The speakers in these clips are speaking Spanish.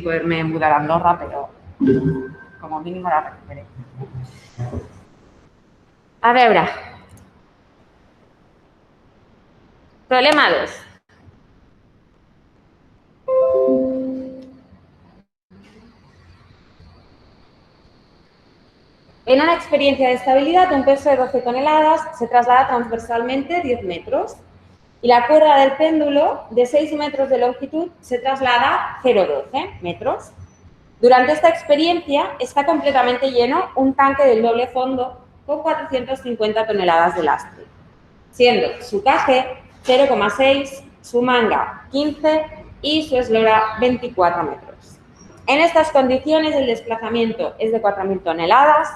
poderme mudar a Andorra, pero como mínimo la recuperé. A veure. Problema 2. En una experiencia de estabilidad, un peso de 12 toneladas se traslada transversalmente 10 metros y la cuerda del péndulo de 6 metros de longitud se traslada 0,12 metros. Durante esta experiencia está completamente lleno un tanque del doble fondo con 450 toneladas de lastre, siendo su caje 0,6, su manga 15 y su eslora 24 metros. En estas condiciones el desplazamiento es de 4.000 toneladas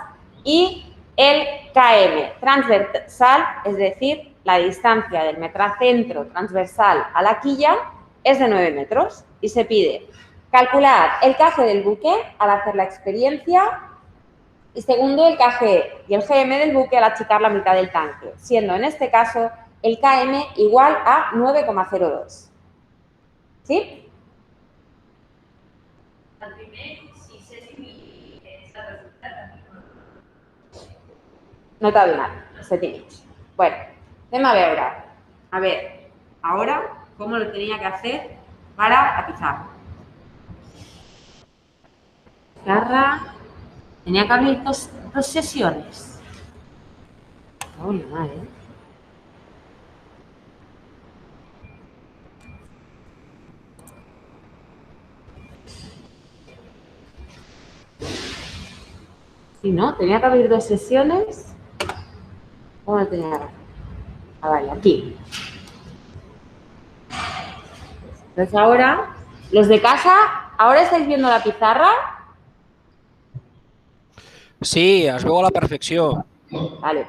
y el KM transversal, es decir, la distancia del metracentro transversal a la quilla es de 9 metros y se pide calcular el KG del buque al hacer la experiencia y segundo el KG y el GM del buque al achicar la mitad del tanque, siendo en este caso el KM igual a 9,02. ¿Sí? El primer, si 7 i mig és el resultat. No t'ha donat, 7 i mig. Bueno, anem a veure. A ver, ahora, ¿cómo lo tenía que hacer para la pizarra? Pizarra, tenía que abrir dos sesiones. No, mal, ¿eh? Sí, ¿no? Tenía que abrir 2 sesiones. ¿Cómo lo tenía que hacer? Ah, vale, aquí. Entonces ahora, los de casa, ¿ahora estáis viendo la pizarra? Sí, es veu a la perfecció. Vale.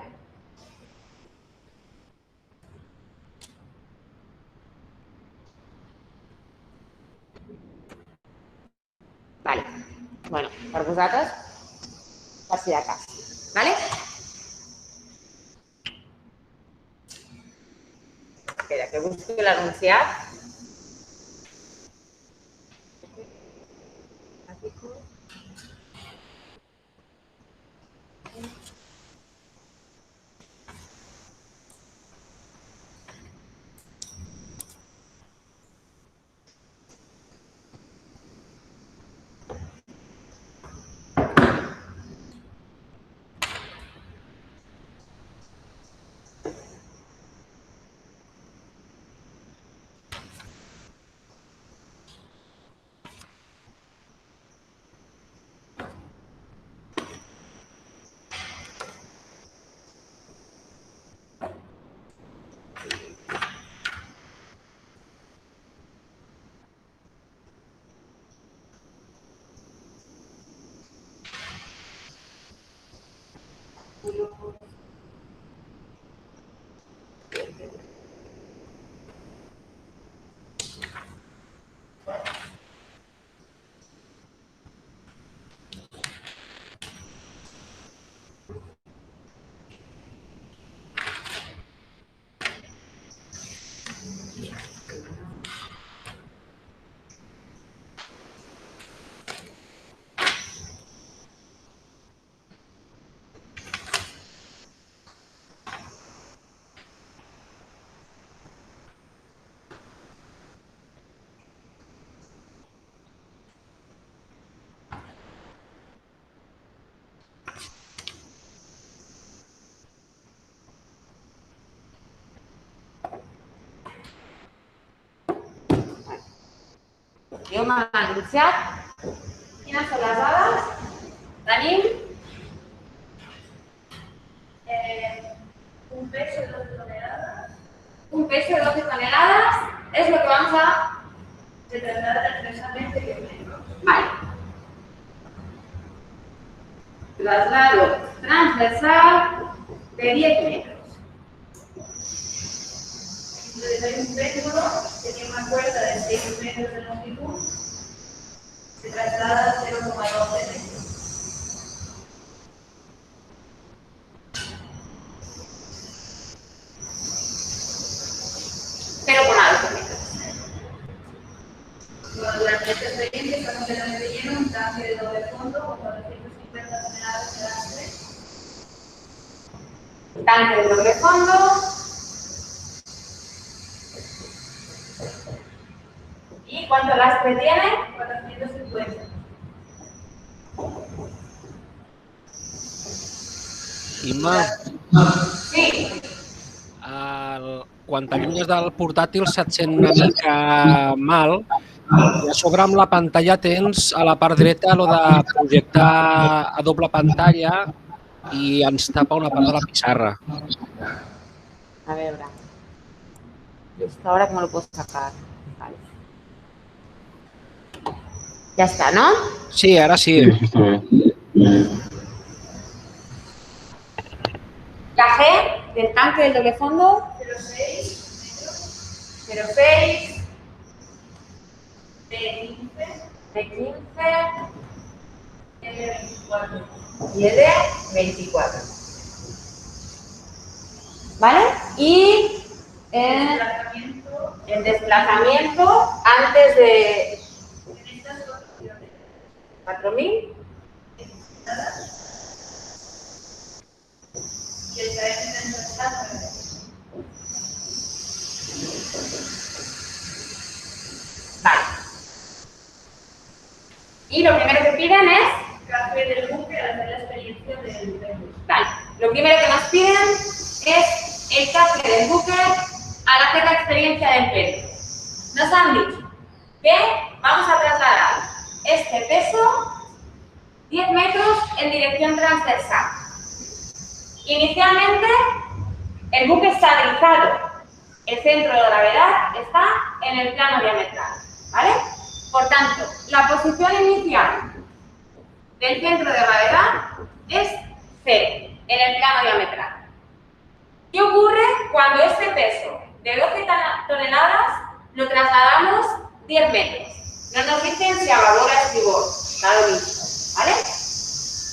Vale. Bueno, per vosaltres, per si de cas. Vale? Espera, que busco l'anunciat. Jo m'ha anunciat. Quines són les dades? Tenim Un peso de 12 toneladas. un peso de 12 toneladas, es lo que vamos a... Se traslada transversalmente 10 metros. Vale. Traslado transversal de 10 metros. Entonces hay un péndulo que tiene una cuerda de 6 metros de longitud. Se traslada 0,12 metros. Pero con algo metros. Bueno, durante esta experiencia está completamente un tanque de doble fondo con 450 toneladas de lastre. Tanque de doble fondo. ¿Y cuánto lastre tiene? 450. Imma, Sí. quan tenim des del portàtil se't sent una mica mal i a sobre amb la pantalla tens a la part dreta lo de projectar a doble pantalla i ens tapa una part de la pissarra. A veure. Justo ahora que me lo puedo sacar. Vale. Ya está, ¿no? Sí, ara sí. Café del tanque del doble fondo. 0,6 metros. 0,6. D15. D15. L24. Y el de 24. ¿Vale? Y Desplazamiento. el desplazamiento antes de En estas condiciones. 4.000. Y el km transversal. Vale. Y lo primero que piden es, Café del buque al hacer la experiencia del péndulo. vale, lo primero que nos piden es el café del buque al hacer la experiencia del péndulo. Nos han dicho que vamos a trasladar este peso 10 metros en dirección transversal. Inicialmente, el buque está deslizado. El centro de gravedad está en el plano diametral, ¿vale? Por tanto, la posición inicial del centro de gravedad es 0, en el plano diametral. ¿Qué ocurre cuando este peso de 12 toneladas lo trasladamos 10 metros? No nos dicen si a babor o a estribor, da lo mismo, ¿vale?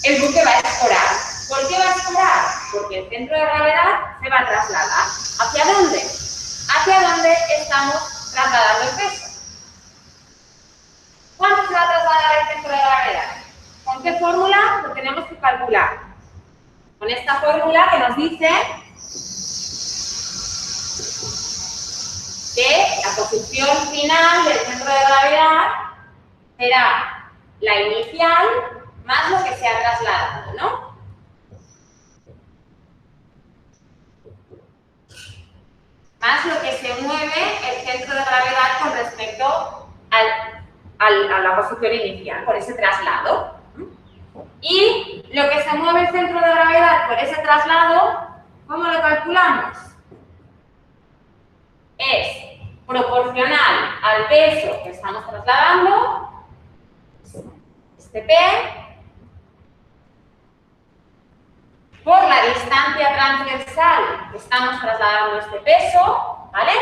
El buque va a escorar. ¿Por qué va a escorar? Porque el centro de gravedad se va a trasladar. ¿Hacia dónde? Hacia dónde estamos trasladando el peso. ¿Cuánto se va a trasladar el centro de gravedad? ¿Con qué fórmula? Lo tenemos que calcular. Con esta fórmula que nos dice que la posición final del centro de gravedad será la inicial más lo que se ha trasladado, ¿no? Más lo que se mueve el centro de gravedad con respecto a la posición inicial, por ese traslado. Y lo que se mueve el centro de gravedad por ese traslado, ¿cómo lo calculamos? Es proporcional al peso que estamos trasladando, este P, por la distancia transversal que estamos trasladando este peso, ¿vale?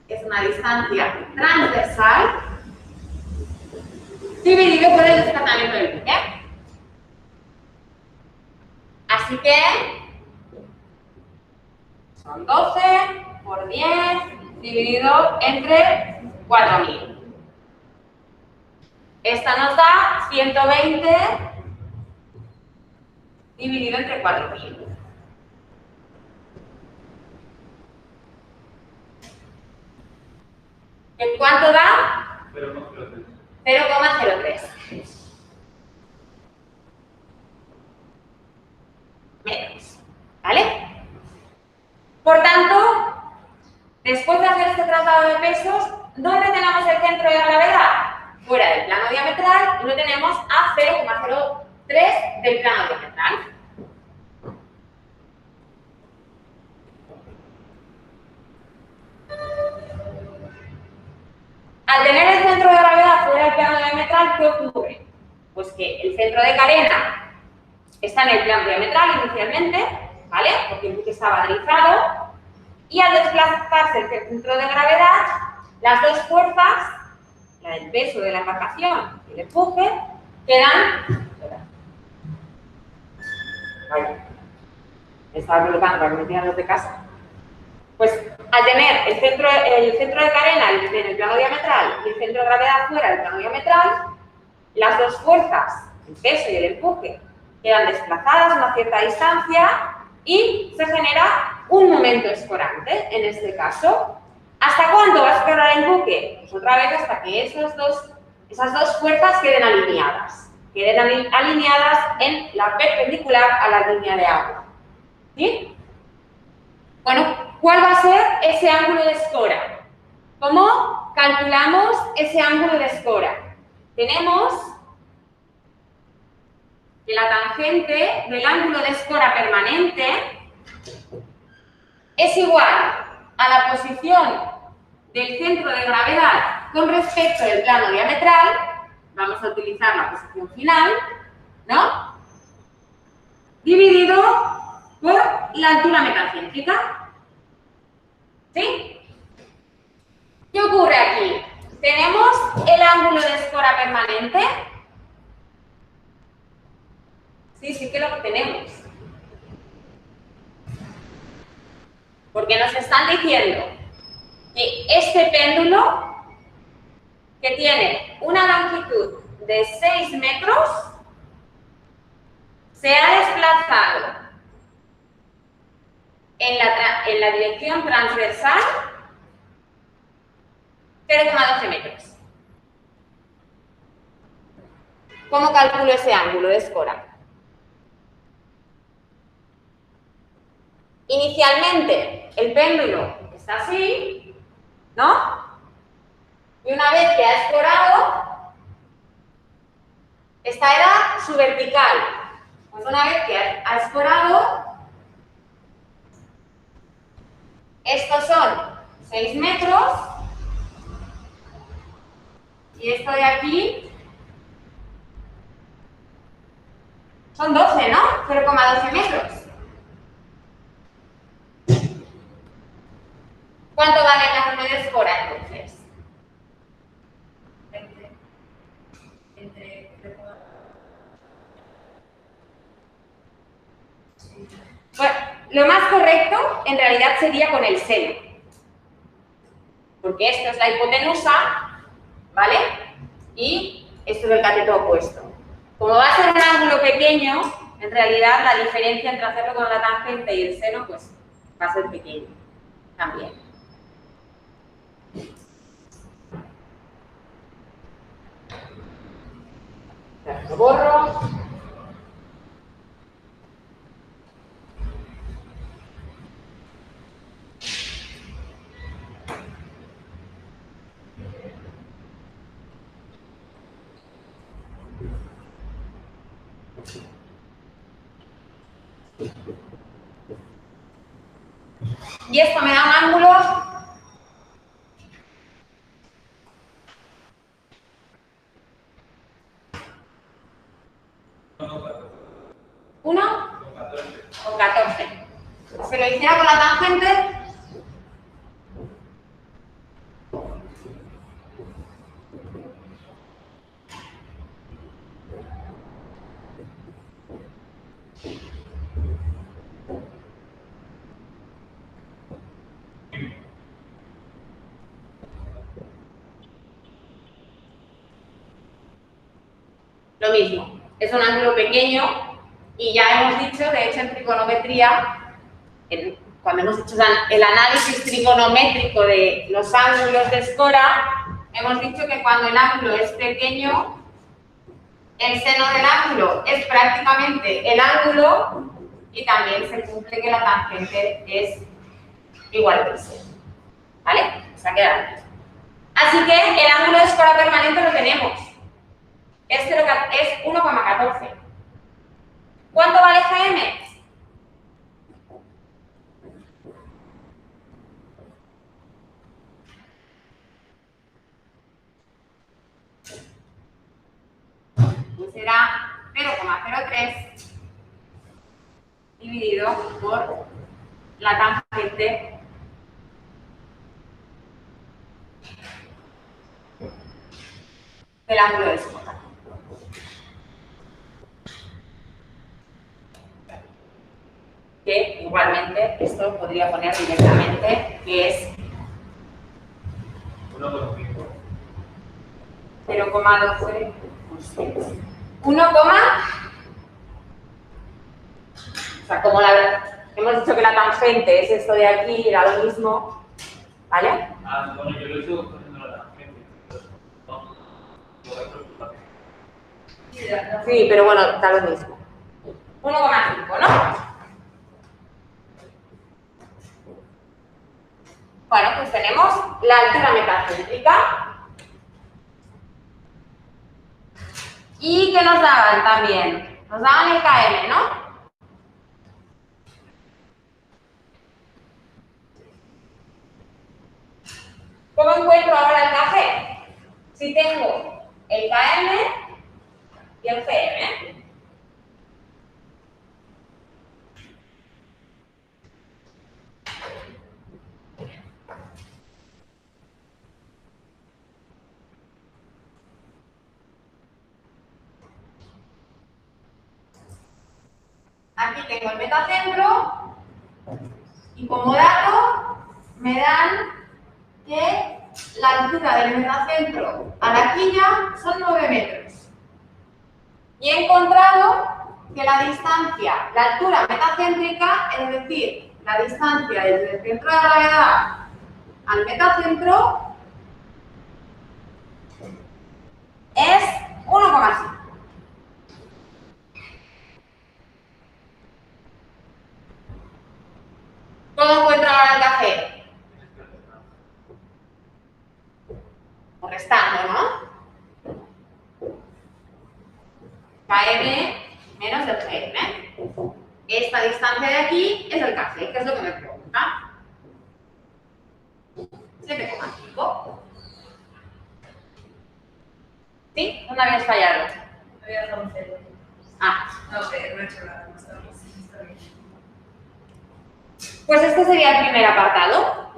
Es una distancia transversal dividido por el desplazamiento del buque. Así que son 12 por 10 dividido entre 4.000. Esta nos da 120 dividido entre 4.000. ¿En cuánto da? 0,03 metros. ¿Vale? Por tanto, después de hacer este traslado de pesos, ¿dónde tenemos el centro de gravedad? Fuera del plano diametral y lo tenemos a 0,03 del plano diametral. Al tener el centro de gravedad fuera del plano diametral, ¿qué ocurre? Pues que el centro de carena está en el plano diametral inicialmente, ¿vale? Porque el buque estaba deslizado, y al desplazarse el centro de gravedad, las dos fuerzas, la del peso de la embarcación y el empuje, quedan... Vaya, me estaba colocando para que me tiran los de casa. Pues al tener el centro de carena en el plano diametral y el centro de gravedad fuera del plano diametral, las dos fuerzas, el peso y el empuje, quedan desplazadas a una cierta distancia y se genera un momento escorante, en este caso. ¿Hasta cuándo va a escorar el buque? Pues otra vez hasta que esas dos fuerzas queden alineadas. En la perpendicular a la línea de agua. ¿Sí? Bueno, ¿cuál va a ser ese ángulo de escora? ¿Cómo calculamos ese ángulo de escora? Tenemos que la tangente del ángulo de escora permanente es igual a la posición del centro de gravedad con respecto del plano diametral. Vamos a utilizar la posición final, ¿no? Dividido por la altura metacéntrica. ¿Sí? ¿Qué ocurre aquí? Tenemos el ángulo de escora permanente. Sí que lo tenemos. Porque nos están diciendo que este péndulo, que tiene una longitud de 6 metros, se ha desplazado en la dirección transversal 0,12 metros. ¿Cómo calculo ese ángulo de escora? Inicialmente, el péndulo está así, ¿no? Y una vez que ha escorado, esta era su vertical. Pues una vez que ha escorado, estos son 6 metros y esto de aquí son 12, ¿no? 0,12 metros. ¿Cuánto vale el ángulo de escora entonces? Bueno, lo más correcto en realidad sería con el seno, porque esto es la hipotenusa, ¿vale? Y esto es el cateto opuesto. Como va a ser un ángulo pequeño, en realidad la diferencia entre hacerlo con la tangente y el seno, pues va a ser pequeño también. Lo borro. Y esto me da un ángulo con 14. Si lo hiciera con la tangente, lo mismo. Es un ángulo pequeño y ya hemos dicho, de hecho en trigonometría, cuando hemos hecho el análisis trigonométrico de los ángulos de escora, hemos dicho que cuando el ángulo es pequeño, el seno del ángulo es prácticamente el ángulo y también se cumple que la tangente es igual que el seno. ¿Vale? Se ha quedado. Así que el ángulo de escora permanente lo tenemos. Es 1,14. ¿Cuánto vale GM? Pues será 0,03 dividido por la tangente del ángulo de escora. Que igualmente esto podría poner directamente que es 0,12 1, o sea, como hemos dicho que la tangente es esto de aquí, era lo mismo, ¿vale? Ah, bueno, yo lo he hecho cogiendo la tangente. No, Sí, pero bueno, da lo mismo. 1,5, ¿no? Bueno, pues tenemos la altura metacéntrica. ¿Y qué nos daban también? Nos daban el KM, ¿no? ¿Cómo encuentro ahora el café? Si tengo el KM y el CM. Aquí tengo el metacentro y como dato me dan que la altura del metacentro a la quilla son 9 metros. Y he encontrado que la distancia, la altura metacéntrica, es decir, la distancia desde el centro de gravedad al metacentro, es 1,5. ¿Cómo encuentro ahora el café? O restando, ¿no? KM menos el GM. Esta distancia de aquí es el café, que es lo que me pregunta. 7,5. ¿Sí? ¿Dónde habías fallado? Había dado un 0. Ah, No sé, no he hecho nada, no está bien. pues este sería el primer apartado.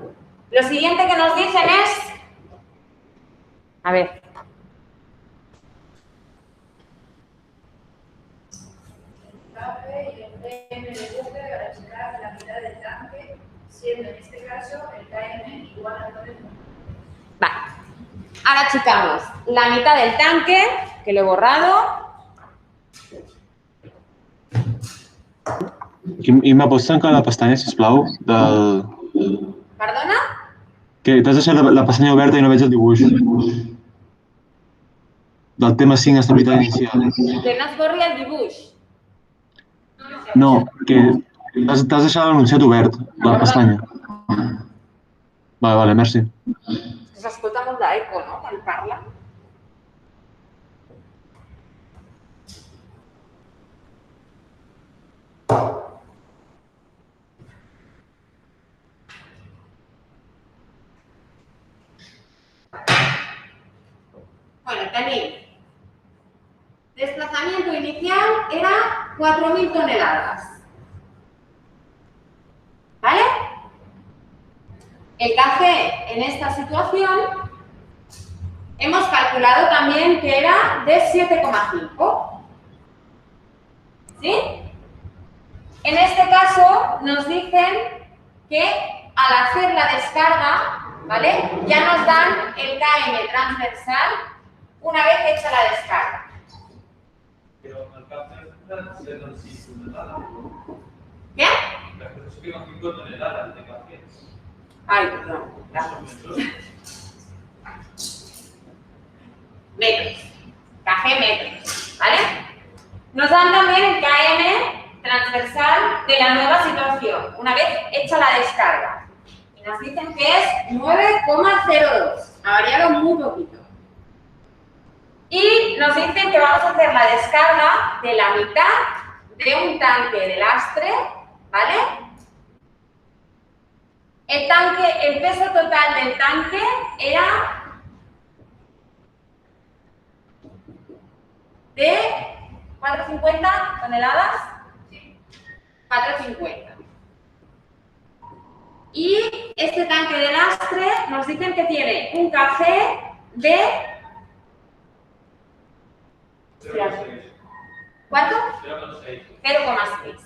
Lo siguiente que nos dicen es... A ver. Café y el PM de buque para checar la mitad del tanque, siendo en este caso el KM igual a 9. Vale. Ahora checamos la mitad del tanque, que lo he borrado. Imma, pots tancar la pestanya, sisplau? ¿Perdona? Que t'has deixat la pestanya oberta i no veig el dibuix. Del tema 5, estabilitat inicial. Que no es borri el dibuix. No, que t'has deixat l'anunciat obert, la pestanya. Vale, merci. S'escolta molt d'eco, no?, quan parla. Bueno, tenim. Desplazamiento inicial era 4.000 toneladas. ¿Vale? El café en esta situación hemos calculado también que era de 7,5. ¿Sí? En este caso nos dicen que al hacer la descarga, ¿vale?, ya nos dan el KM transversal una vez hecha la descarga. Pero el café es de 6 toneladas. ¿Qué? El café es 5 toneladas de café. Ay, perdón. Metros. Café metros. ¿Vale? Nos dan también el KM transversal de la nueva situación, una vez hecha la descarga. Y nos dicen que es 9,02. Ha variado muy poquito. Y nos dicen que vamos a hacer la descarga de la mitad de un tanque de lastre, ¿vale? El peso total del tanque era de 450 toneladas. Sí. 450. Y este tanque de lastre nos dicen que tiene un café de... ¿Cuánto? 0,6. 0,6.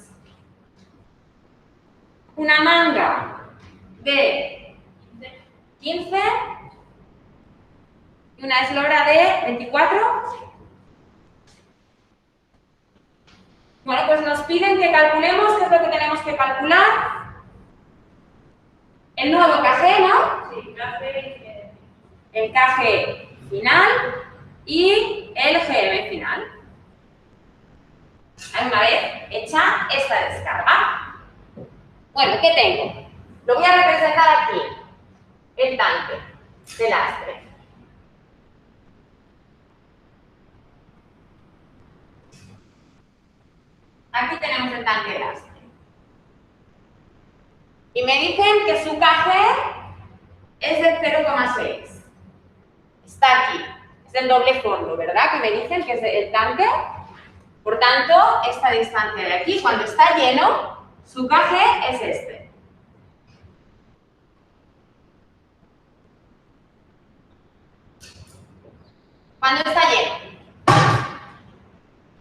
Una manga de 15 y una eslora de 24. calculemos qué es lo que tenemos que calcular. El nuevo café, ¿no? Sí, café. El café final y el GM final. Una vez hecha esta descarga. Bueno, ¿qué tengo? Lo voy a representar aquí. El tanque de lastre. Aquí tenemos el tanque de lastre. Y me dicen que su KG es del 0,6. Está aquí. Es el doble fondo, ¿verdad? Que me dicen que es el tanque. Por tanto, esta distancia de aquí, cuando está lleno, su KG es este. Cuando está lleno.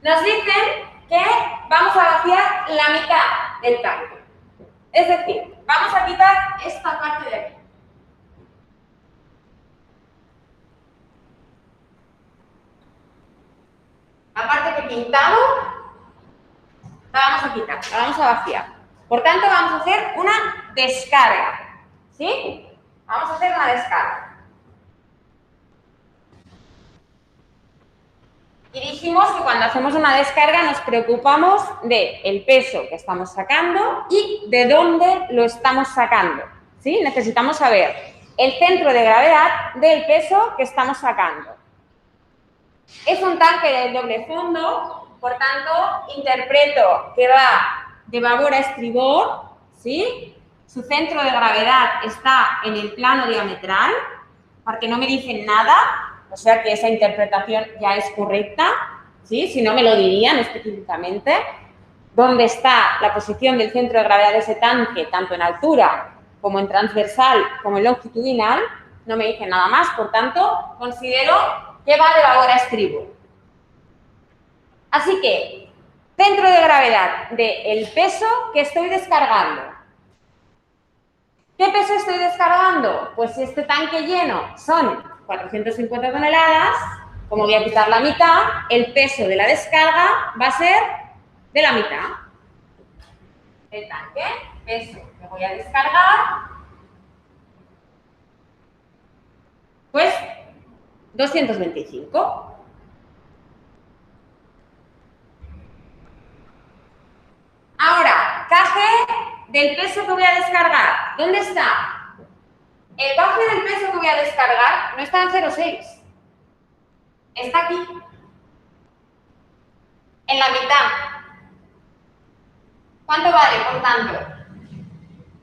Nos dicen que vamos a vaciar la mitad del tanque. Es decir, vamos a quitar esta parte de aquí. La parte que he pintado, la vamos a quitar, la vamos a vaciar. Por tanto, vamos a hacer una descarga. ¿Sí? Vamos a hacer una descarga. Y dijimos que cuando hacemos una descarga nos preocupamos del peso que estamos sacando y de dónde lo estamos sacando. ¿Sí? Necesitamos saber el centro de gravedad del peso que estamos sacando. Es un tanque de doble fondo, por tanto, interpreto que va de babor a estribor, ¿sí? Su centro de gravedad está en el plano diametral, porque no me dicen nada. O sea que esa interpretación ya es correcta, ¿sí? Si no me lo dirían específicamente. ¿Dónde está la posición del centro de gravedad de ese tanque, tanto en altura como en transversal como en longitudinal? No me dicen nada más, por tanto, considero que va de babor a estribor. Así que, centro de gravedad del peso que estoy descargando. ¿Qué peso estoy descargando? Pues si este tanque lleno son 450 toneladas, como voy a quitar la mitad, el peso de la descarga va a ser de la mitad. El tanque, peso que voy a descargar, pues 225. Ahora, KG del peso que voy a descargar. ¿Dónde está? El KG del peso que voy a descargar no está en 0,6. Está aquí. En la mitad. ¿Cuánto vale, por tanto?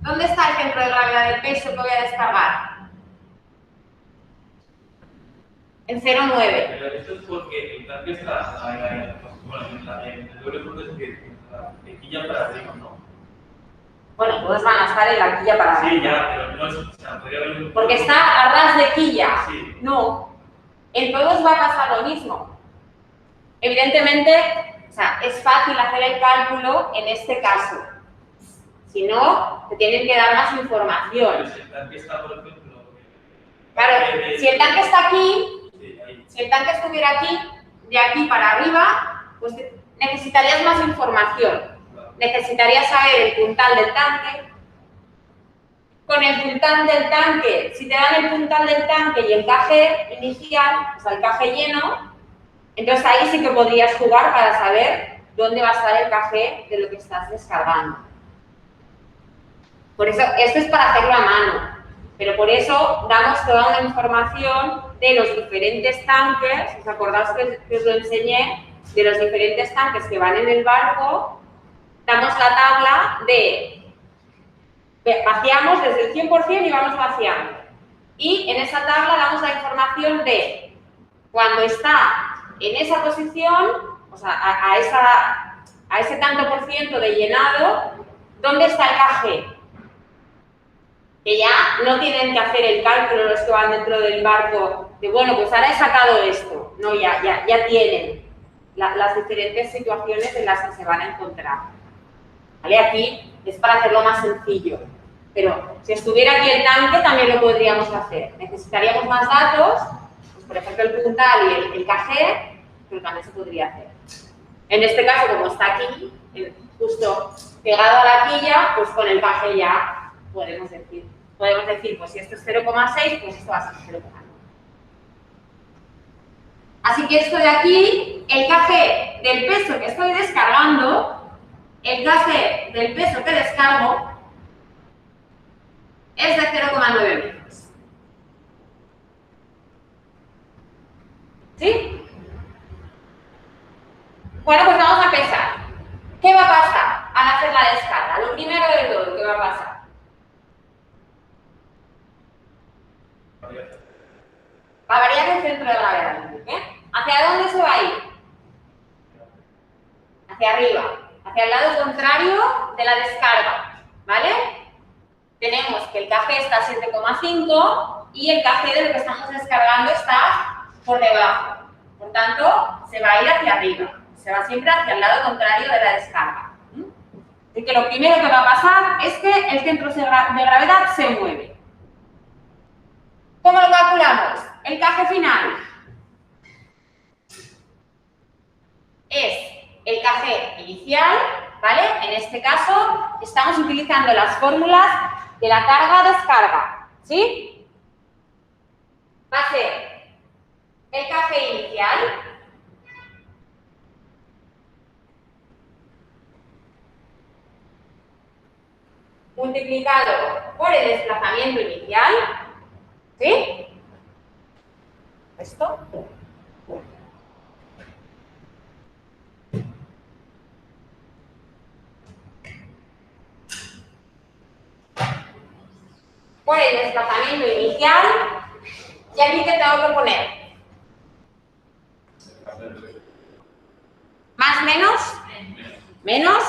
¿Dónde está el centro de gravedad del peso que voy a descargar? En 0,9. Pero esto es porque el tanque está bueno, el doble fondo es que de quilla para arriba, ¿no? Bueno, todos van a estar en la quilla para arriba. Sí, ya, pero no es, o sea, podría haber un... Porque está a ras de quilla. Sí. No. En todos va a pasar lo mismo. Evidentemente, o sea, es fácil hacer el cálculo en este caso. Si no, te tienen que dar más información. Pero si el tanque está, por ejemplo... Claro, si el tanque está aquí, sí, ahí. si el tanque estuviera aquí, de aquí para arriba, pues necesitarías más información. Necesitarías saber el puntal del tanque. Con el puntal del tanque, si te dan el puntal del tanque y el KG inicial, o sea, el KG lleno, entonces ahí sí que podrías jugar para saber dónde va a estar el KG de lo que estás descargando. Por eso, esto es para hacerlo a mano, pero por eso damos toda una información de los diferentes tanques. ¿Os acordáis que os lo enseñé? De los diferentes tanques que van en el barco. Damos la tabla de vaciamos desde el 100% y vamos vaciando. Y en esa tabla damos la información de cuando está en esa posición, o sea, a ese tanto por ciento de llenado, ¿dónde está el KG? Que ya no tienen que hacer el cálculo los que van dentro del barco de, bueno, pues ahora he sacado esto. No, ya tienen las diferentes situaciones en las que se van a encontrar. ¿Vale? Aquí es para hacerlo más sencillo. Pero si estuviera aquí el tanque también lo podríamos hacer. Necesitaríamos más datos, pues por ejemplo el puntal y el KG, pero también se podría hacer. En este caso, como está aquí, justo pegado a la quilla, pues con el caje ya podemos decir, pues si esto es 0,6, pues esto va a ser 0,9. Así que esto de aquí, el caje del peso que estoy descargando, el caje del peso que descargo, es de 0,9 metros. ¿Sí? Bueno, pues vamos a empezar. ¿Qué va a pasar al hacer la descarga? Lo primero de todo, ¿qué va a pasar? Va a variar el centro de gravedad. ¿Hacia dónde se va a ir? Hacia arriba, hacia el lado contrario de la descarga, ¿vale? Tenemos que el café está a 7,5 y el café de lo que estamos descargando está por debajo. Por tanto, se va a ir hacia arriba. Se va siempre hacia el lado contrario de la descarga. Así que lo primero que va a pasar es que el centro de gravedad se mueve. ¿Cómo lo calculamos? El caje final es el caje inicial, ¿vale? En este caso, estamos utilizando las fórmulas de la carga-descarga, ¿sí? Va a ser el caje inicial multiplicado por el desplazamiento inicial, ¿sí? Esto. Por el desplazamiento inicial, y aquí ¿qué tengo que poner? ¿Más menos? Menos.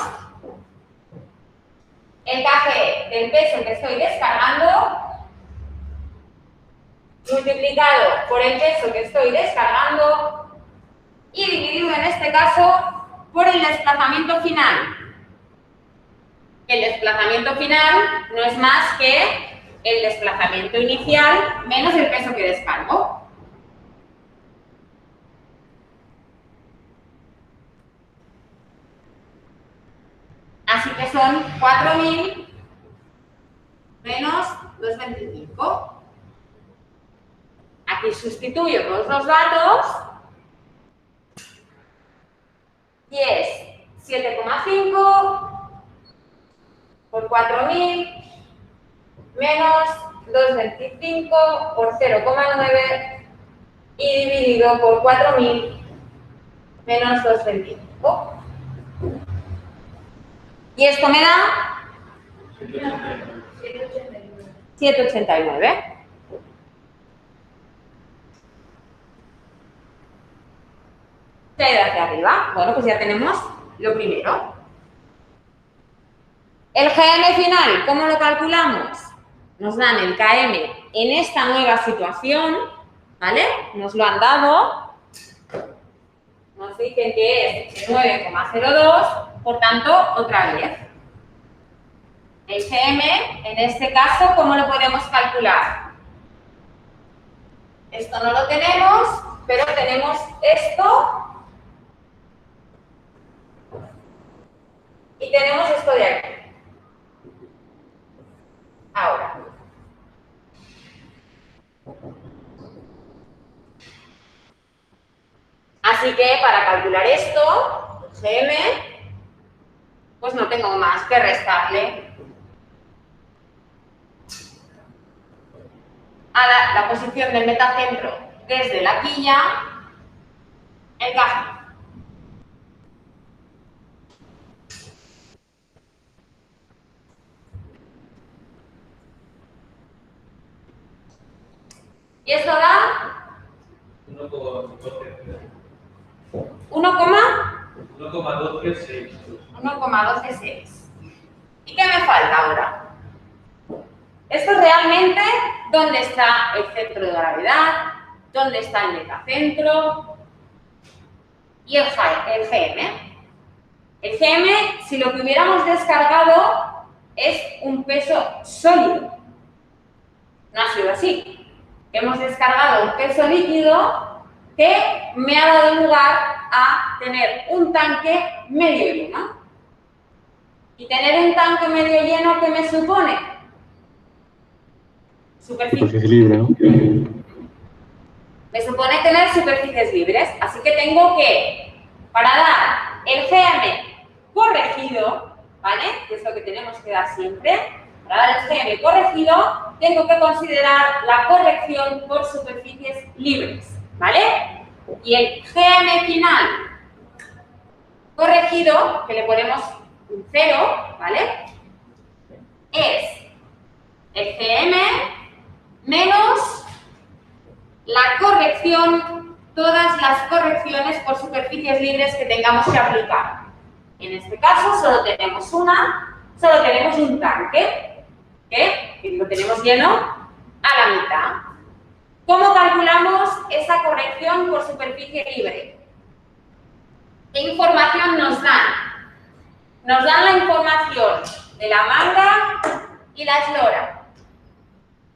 El caje del peso que estoy descargando multiplicado por el peso que estoy descargando y dividido en este caso por el desplazamiento final. El desplazamiento final no es más que el desplazamiento inicial menos el peso que descargo. Así que son 4.000 menos 225. Aquí sustituyo todos los datos y es 7,5 por 4.000 menos 225 por 0,9 y dividido por 4.000 menos 225. Y esto me da 789. ¿Qué hay de hacia arriba? Bueno, pues ya tenemos lo primero. El GM final, ¿cómo lo calculamos? Nos dan el KM en esta nueva situación, ¿vale? Nos lo han dado. Nos dicen que es 9,02, por tanto, otra vez. El GM, en este caso, ¿cómo lo podemos calcular? Esto no lo tenemos, pero tenemos esto. Y tenemos esto de aquí. Ahora. Así que para calcular esto, GM, pues no tengo más que restarle a la posición del metacentro desde la quilla el caje. Y esto da 1,126. ¿Y qué me falta ahora? Esto es realmente dónde está el centro de gravedad, dónde está el metacentro y el GM. El GM, si lo que hubiéramos descargado es un peso sólido. No ha sido así. Hemos descargado un peso líquido que me ha dado lugar a tener un tanque medio lleno. Y tener un tanque medio lleno, ¿qué me supone? Superficie libre, ¿no? Me supone tener superficies libres, así que tengo que, para dar el GM corregido, ¿vale? Que es lo que tenemos que dar siempre, para dar el GM corregido, tengo que considerar la corrección por superficies libres, ¿vale? Y el GM final corregido, que le ponemos un 0, ¿vale? Es el GM menos la corrección, todas las correcciones por superficies libres que tengamos que aplicar. En este caso solo tenemos solo tenemos un tanque, que lo tenemos lleno a la mitad. ¿Cómo calculamos esa corrección por superficie libre? ¿Qué información nos dan? Nos dan la información de la manga y la eslora.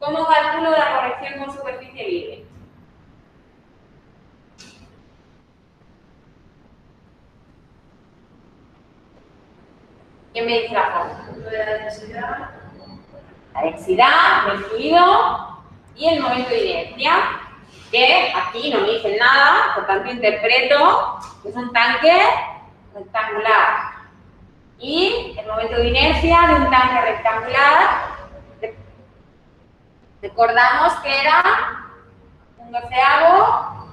¿Cómo calculo la corrección por superficie libre? ¿Quién me dice la fórmula? La densidad del fluido y el momento de inercia, que aquí no me dicen nada, por tanto interpreto que es un tanque rectangular. Y el momento de inercia de un tanque rectangular, recordamos que era un doceavo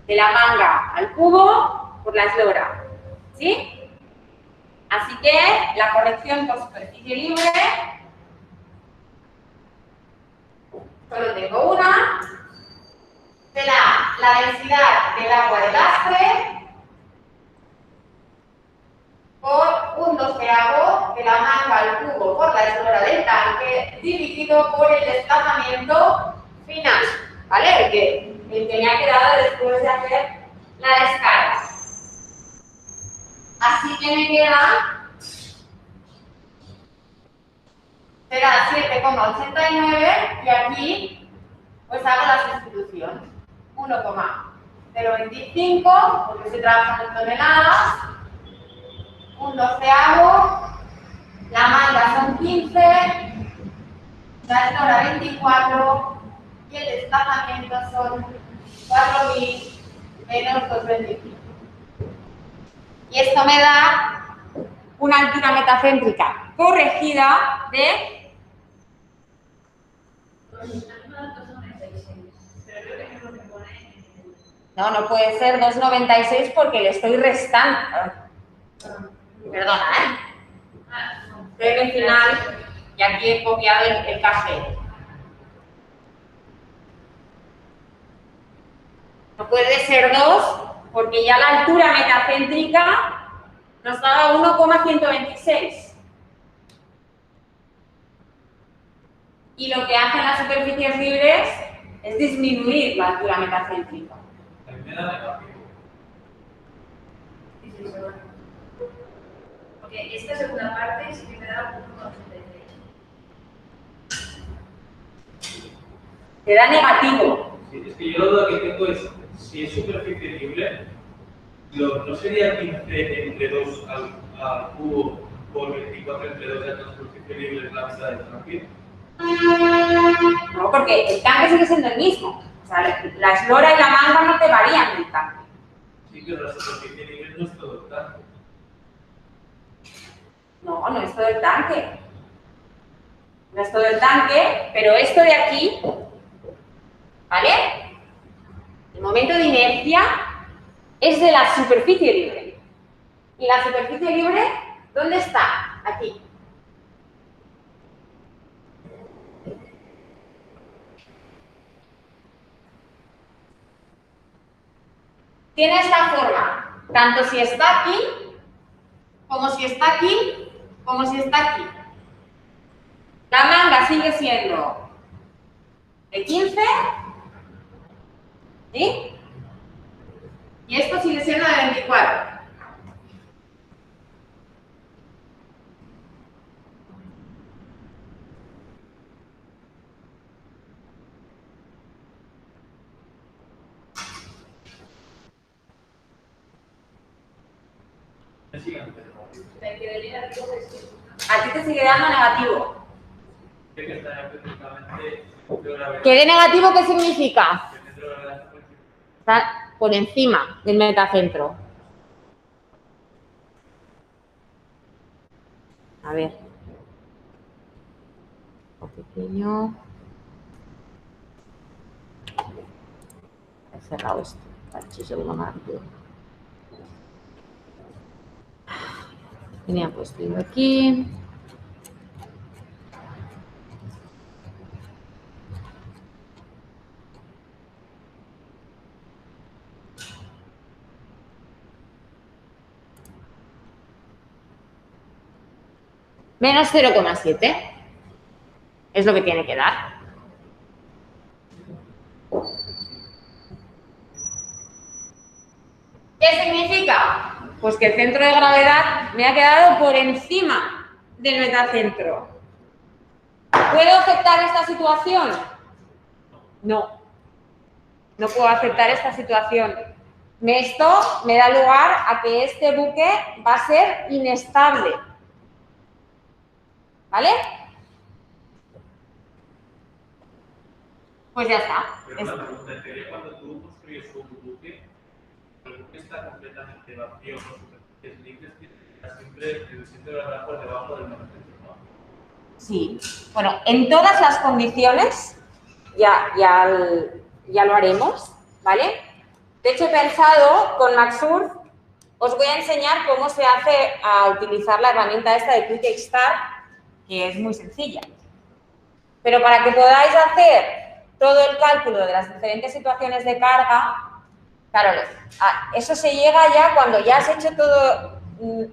de la manga al cubo por la eslora, ¿sí? Así que la corrección por superficie libre, solo tengo una, será la densidad del agua de lastre por un doceavo de la manga al cubo por la eslora del tanque dividido por el desplazamiento final, ¿vale? El que me ha quedado después de hacer la descarga. Así que me queda, será 7,89 y aquí pues hago la sustitución. 1,025 porque se trabaja en toneladas, un doceavo, la manga son 15, la eslora 24 y el desplazamiento son 4.000 menos 2,25. Y esto me da una altura metacéntrica corregida de... No puede ser 2,96 porque le estoy restando. Perdona, Estoy en el final y aquí he copiado el café. No puede ser 2 porque ya la altura metacéntrica nos daba 1,126. Y lo que hacen las superficies libres es disminuir la altura metacéntrica. También me da negativo. Porque esta segunda parte sí que me da 1,83. Te da negativo. Sí, es que yo la duda que tengo es, si es superficie libre, ¿no sería 15 entre 2 al cubo por 24 entre 2 de la superficie libre es la mitad del tanque? No, porque el tanque sigue siendo el mismo. O sea, la eslora y la manga no te varían del tanque. Sí, pero la superficie libre no es todo el tanque. No es todo el tanque. No es todo el tanque, pero esto de aquí, ¿vale? El momento de inercia es de la superficie libre. ¿Y la superficie libre dónde está? Aquí. Tiene esta forma, tanto si está aquí, como si está aquí, como si está aquí. La manga sigue siendo de 15, ¿sí? Y esto sigue siendo de 24. Me sigan negativo. A ti te sigue dando negativo. Sé que está específicamente ¿Que de negativo qué significa? el centro de gravedad está por encima. Está por encima del metacentro. A ver. Un pequeño. He cerrado esto. Vale, si segundo más rápido. Tenía puesto aquí. Menos 0,7 es lo que tiene que dar. ¿Qué significa? Pues que el centro de gravedad me ha quedado por encima del metacentro. ¿Puedo aceptar esta situación? No. No puedo aceptar esta situación. Esto me da lugar a que este buque va a ser inestable. ¿Vale? Pues ya está. Pero una pregunta, en teoría, cuando tú construyes un buque, el buque está completamente vacío, con superficies libres, que siempre el centro de gravedad por debajo del metacentro, ¿no? Sí. Bueno, en todas las condiciones ya lo haremos, ¿vale? De hecho, he pensado con Maxsurf, os voy a enseñar cómo se hace a utilizar la herramienta esta de Quick Start, que es muy sencilla. Pero para que podáis hacer todo el cálculo de las diferentes situaciones de carga, claro, eso se llega ya cuando ya has hecho todo,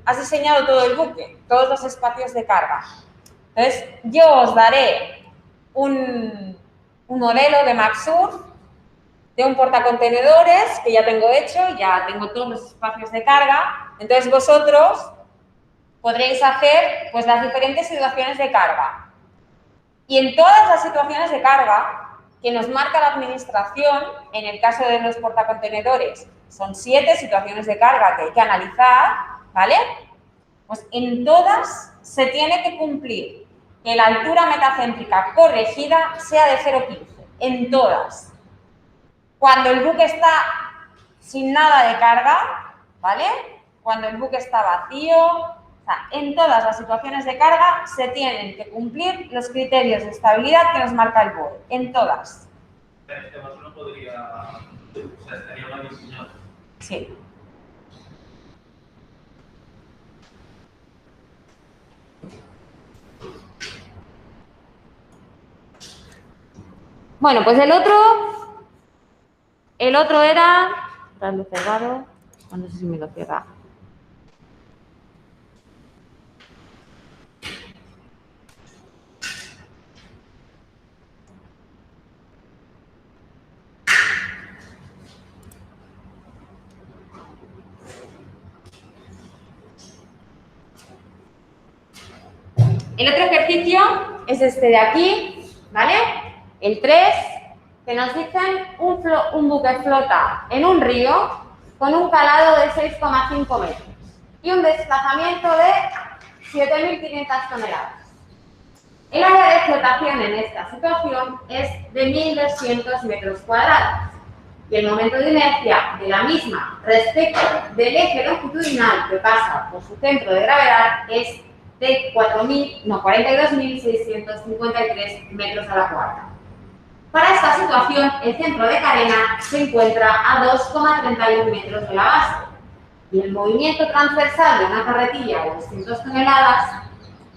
has diseñado todo el buque, todos los espacios de carga. Entonces, yo os daré un modelo de Maxsurf de un portacontenedores que ya tengo hecho, ya tengo todos los espacios de carga. Entonces, vosotros podréis hacer pues, las diferentes situaciones de carga. Y en todas las situaciones de carga que nos marca la administración, en el caso de los portacontenedores, son 7 situaciones de carga que hay que analizar, ¿vale? Pues en todas se tiene que cumplir que la altura metacéntrica corregida sea de 0,15, en todas. Cuando el buque está sin nada de carga, ¿vale? Cuando el buque está vacío, o sea, en todas las situaciones de carga se tienen que cumplir los criterios de estabilidad que nos marca el BOE, en todas. En este caso no podría, o sea, estaría mal diseñado. Sí. Bueno, pues el otro era, darle cerrado, no sé si me lo cierra. El otro ejercicio es este de aquí, ¿vale? El 3, que nos dicen un buque flota en un río con un calado de 6,5 metros y un desplazamiento de 7.500 toneladas. El área de flotación en esta situación es de 1.200 metros cuadrados y el momento de inercia de la misma respecto del eje longitudinal que pasa por su centro de gravedad es de 42.653 metros a la cuarta. Para esta situación, el centro de carena se encuentra a 2,31 metros de la base y el movimiento transversal de una carretilla de 200 toneladas,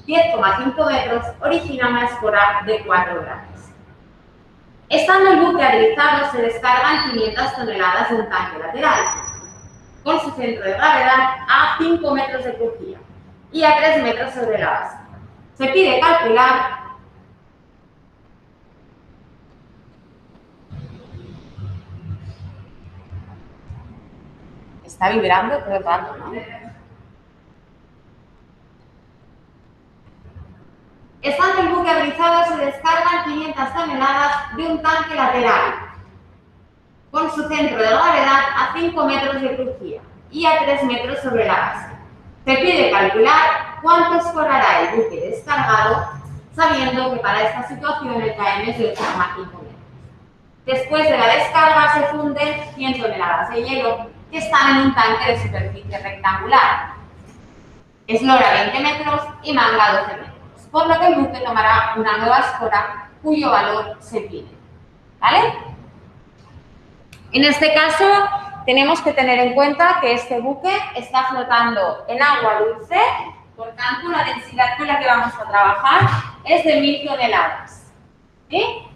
10,5 metros, origina una escora de 4 grados. Estando el buque habilitado, se descargan 500 toneladas de un tanque lateral, con su centro de gravedad a 5 metros de crujía y a 3 metros sobre la base. Se pide calcular está vibrando todo el rato, ¿no? Estando el buque habilitado, se descargan 500 toneladas de un tanque lateral, con su centro de gravedad a 5 metros de crujía y a 3 metros sobre la base. Se pide calcular cuánto escorará el buque descargado, sabiendo que para esta situación el KM es de 8,5 metros. Después de la descarga se funden 100 toneladas de hielo que están en un tanque de superficie rectangular. Eslora 20 metros y manga 12 metros, por lo que el buque tomará una nueva escora cuyo valor se pide. ¿Vale? En este caso, tenemos que tener en cuenta que este buque está flotando en agua dulce, por tanto, la densidad con la que vamos a trabajar es de 1000 toneladas. ¿Sí?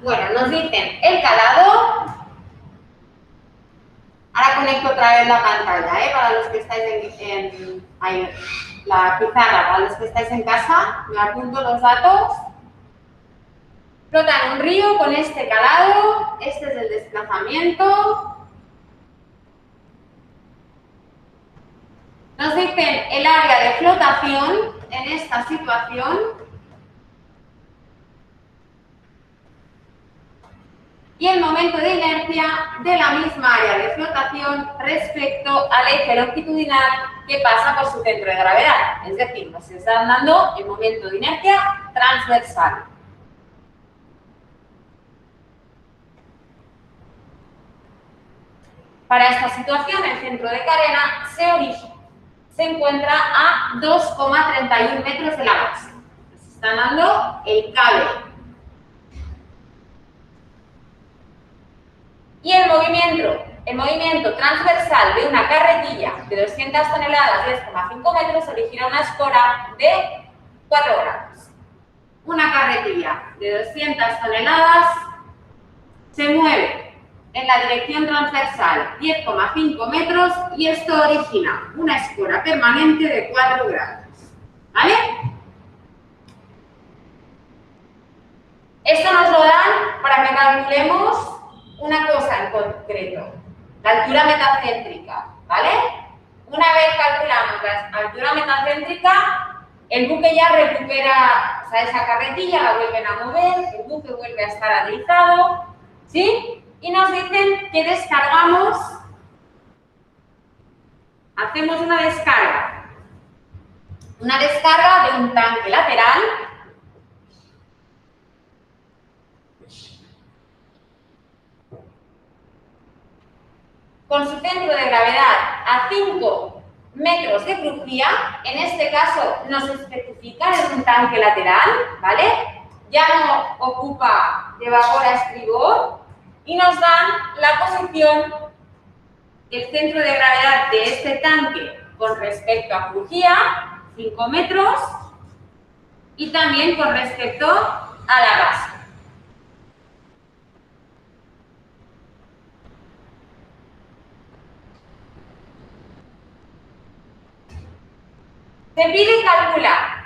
Bueno, nos dicen el calado. Ahora conecto otra vez la pantalla, para los que estáis en la pizarra, para los que estáis en casa, me apunto los datos. Flota en un río con este calado, este es el desplazamiento. Nos dicen el área de flotación en esta situación. Y el momento de inercia de la misma área de flotación respecto al eje longitudinal que pasa por su centro de gravedad. Es decir, nos están dando el momento de inercia transversal. Para esta situación, el centro de carena se encuentra a 2,31 metros de la base. Nos están dando el cable. Y el movimiento transversal de una carretilla de 200 toneladas, 10,5 metros, origina una escora de 4 grados. Una carretilla de 200 toneladas se mueve en la dirección transversal 10,5 metros y esto origina una escora permanente de 4 grados. ¿Vale? Esto nos lo dan para que calculemos una cosa en concreto, la altura metacéntrica, ¿vale? Una vez calculamos la altura metacéntrica, el buque ya recupera, o sea, esa carretilla la vuelven a mover, el buque vuelve a estar aterrizado, ¿sí? Y nos dicen que descargamos, hacemos una descarga de un tanque lateral. Con su centro de gravedad a 5 metros de crujía, en este caso nos especifican en un tanque lateral, ¿vale? Ya no ocupa de babor a estribor y nos dan la posición del centro de gravedad de este tanque con respecto a crujía, 5 metros, y también con respecto a la base. Se pide calcular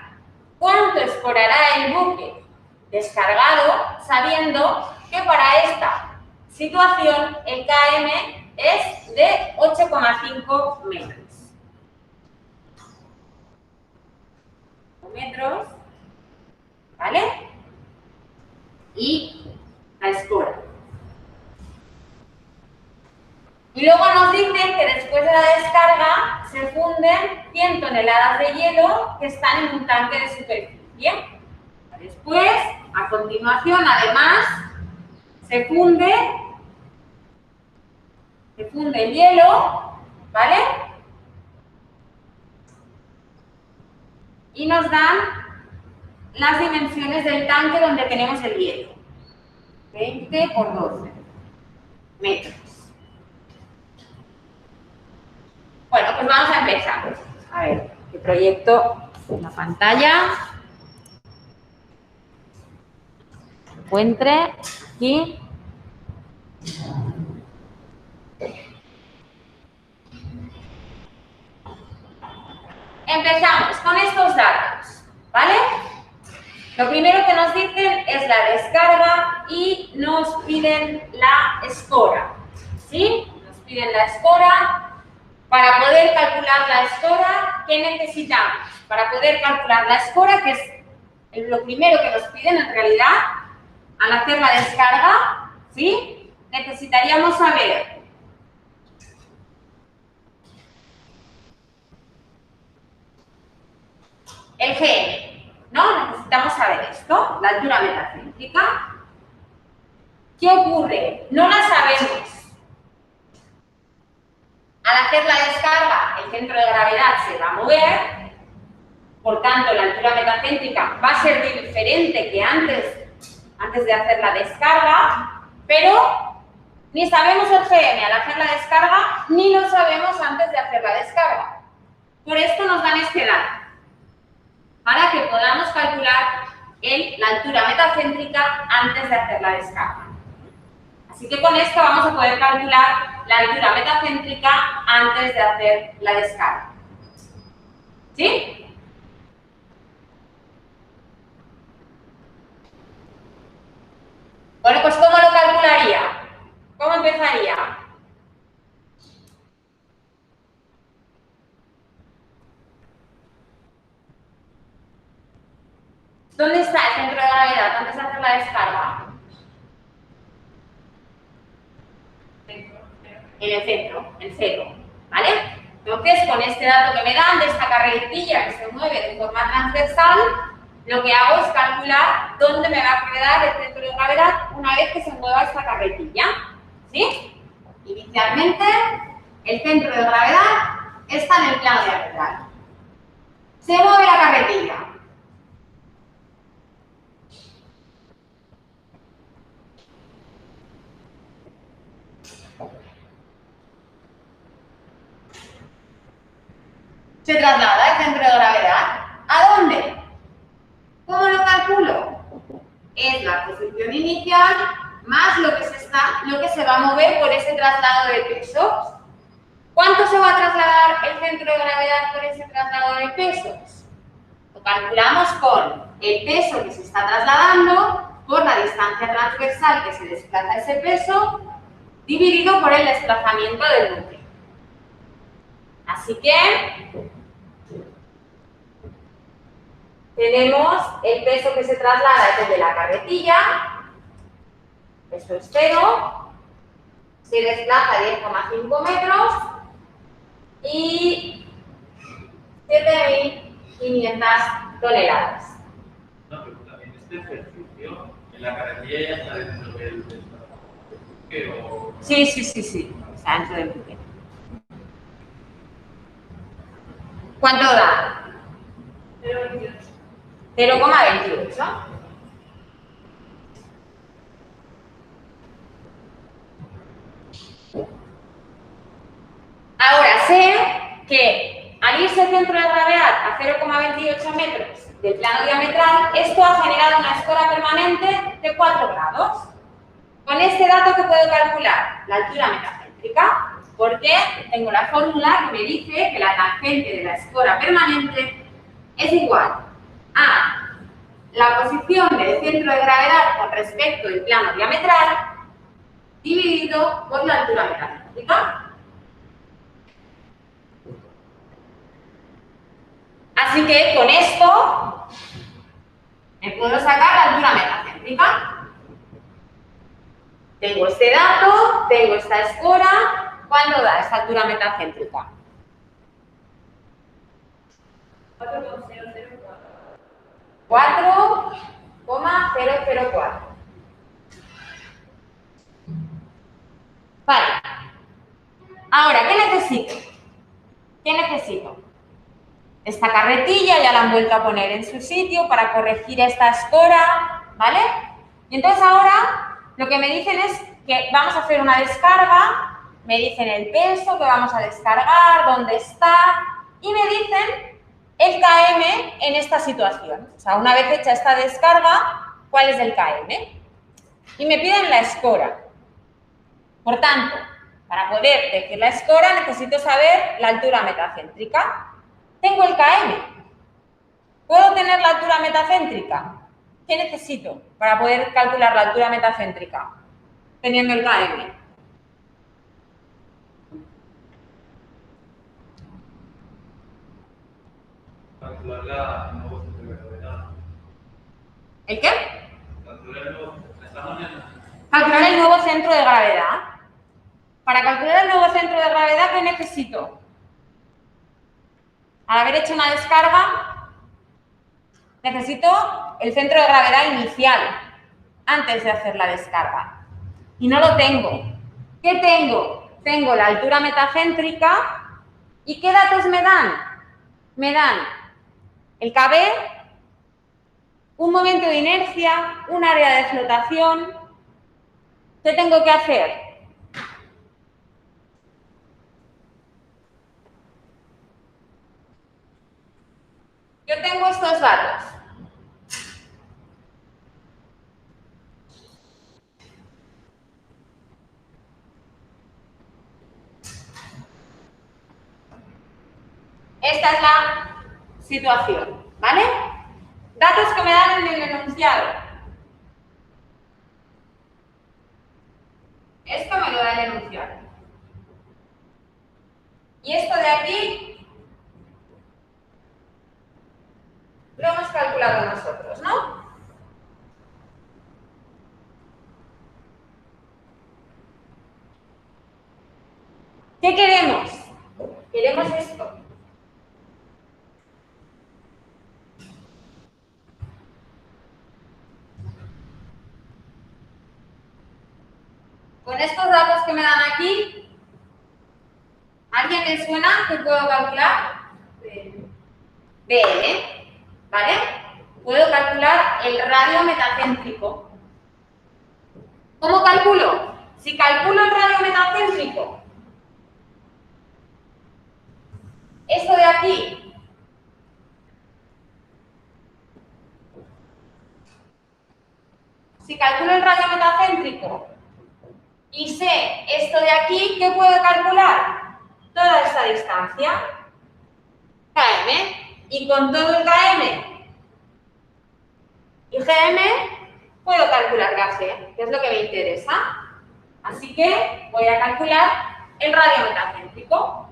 cuánto escorará el buque descargado, sabiendo que para esta situación el KM es de 8,5 metros, ¿vale? Y la escora. Y luego nos dicen que después de la descarga se funden 100 toneladas de hielo que están en un tanque de superficie. Después, a continuación, además, se funde el hielo, ¿vale? Y nos dan las dimensiones del tanque donde tenemos el hielo. 20 por 12 metros. Bueno, pues vamos a empezar. A ver, que proyecto la pantalla. Encuentre aquí. con estos datos, ¿vale? Lo primero que nos dicen es la descarga y nos piden la escora, ¿sí? Nos piden la escora. Para poder calcular la escora, ¿qué necesitamos? Para poder calcular la escora, que es lo primero que nos piden en realidad, al hacer la descarga, ¿sí? Necesitaríamos saber el GM, ¿no? Necesitamos saber esto, la altura metacéntrica. ¿Qué ocurre? No la sabemos. Al hacer la descarga, el centro de gravedad se va a mover, por tanto, la altura metacéntrica va a ser diferente que antes de hacer la descarga, pero ni sabemos el GM al hacer la descarga, ni lo sabemos antes de hacer la descarga. Por esto nos dan este dato, para que podamos calcular la altura metacéntrica antes de hacer la descarga. Así que con esto vamos a poder calcular la altura metacéntrica antes de hacer la descarga. ¿Sí? Bueno, pues ¿cómo lo calcularía? ¿Cómo empezaría? ¿Dónde está el centro de gravedad antes de hacer la descarga? En el centro, en cero, ¿vale? Entonces, con este dato que me dan de esta carretilla que se mueve de forma transversal, lo que hago es calcular dónde me va a quedar el centro de gravedad una vez que se mueva esta carretilla, ¿sí? Inicialmente, el centro de gravedad está en el plano diametral. Se mueve la carretilla. Se traslada el centro de gravedad. ¿A dónde? ¿Cómo lo calculo? Es la posición inicial más lo que se va a mover por ese traslado de pesos. ¿Cuánto se va a trasladar el centro de gravedad por ese traslado de pesos? Lo calculamos con el peso que se está trasladando por la distancia transversal que se desplaza ese peso dividido por el desplazamiento del núcleo. Así que tenemos el peso que se traslada desde la carretilla, esto es 0, se desplaza 10,5 metros y 7.500 toneladas. Una pregunta, en este ejercicio, en la carretilla ya está dentro del desplazamiento. Sí, está dentro del buque. ¿Cuánto da? 0,28. Ahora sé que al irse el centro de gravedad a 0,28 metros del plano diametral, esto ha generado una escora permanente de 4 grados. Con este dato, ¿qué puedo calcular? La altura metacéntrica, porque tengo la fórmula que me dice que la tangente de la escora permanente es igual a la posición del centro de gravedad con respecto al plano diametral dividido por la altura metacéntrica. Así que con esto me puedo sacar la altura metacéntrica. Tengo este dato, tengo esta escora. ¿Cuándo da esta altura metacéntrica? 4,004. Vale. Ahora, ¿qué necesito? ¿Qué necesito? Esta carretilla ya la han vuelto a poner en su sitio para corregir esta escora, ¿vale? Y entonces ahora lo que me dicen es que vamos a hacer una descarga, me dicen el peso que vamos a descargar, dónde está, y me dicen el KM en esta situación. O sea, una vez hecha esta descarga, ¿cuál es el KM? Y me piden la escora. Por tanto, para poder decir la escora necesito saber la altura metacéntrica. Tengo el KM. ¿Puedo tener la altura metacéntrica? ¿Qué necesito para poder calcular la altura metacéntrica? Teniendo el KM. Calcular la nuevo centro de gravedad. ¿El qué? Calcular el nuevo, estamos en Calcular el nuevo centro de gravedad. Para calcular el nuevo centro de gravedad, ¿qué necesito? Al haber hecho una descarga, necesito el centro de gravedad inicial antes de hacer la descarga. Y no lo tengo. ¿Qué tengo? Tengo la altura metacéntrica. ¿Y qué datos me dan? Me dan el KB, un momento de inercia, un área de flotación. ¿Qué tengo que hacer? Yo tengo estos datos. Esta es la situación, ¿vale? Datos que me dan en el enunciado. Esto me lo da el enunciado. Y esto de aquí lo hemos calculado nosotros, ¿no? ¿Qué queremos? Queremos esto. Con estos datos que me dan aquí, ¿a alguien le suena que puedo calcular? BM, ¿vale? Puedo calcular el radio metacéntrico. ¿Cómo calculo? Si calculo el radio metacéntrico, esto de aquí, si calculo el radio metacéntrico y sé esto de aquí, ¿qué puedo calcular? Toda esta distancia, km, y con todo el km y gm puedo calcular Kg, que es lo que me interesa. Así que voy a calcular el radio metacéntrico.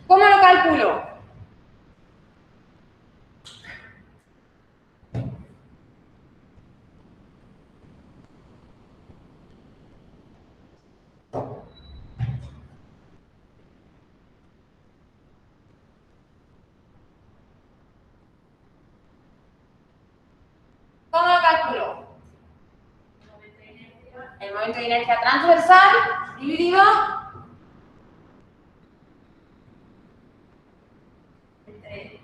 ¿Cómo lo calculo? ¿Cómo lo calculo? El momento de inercia transversal dividido Entre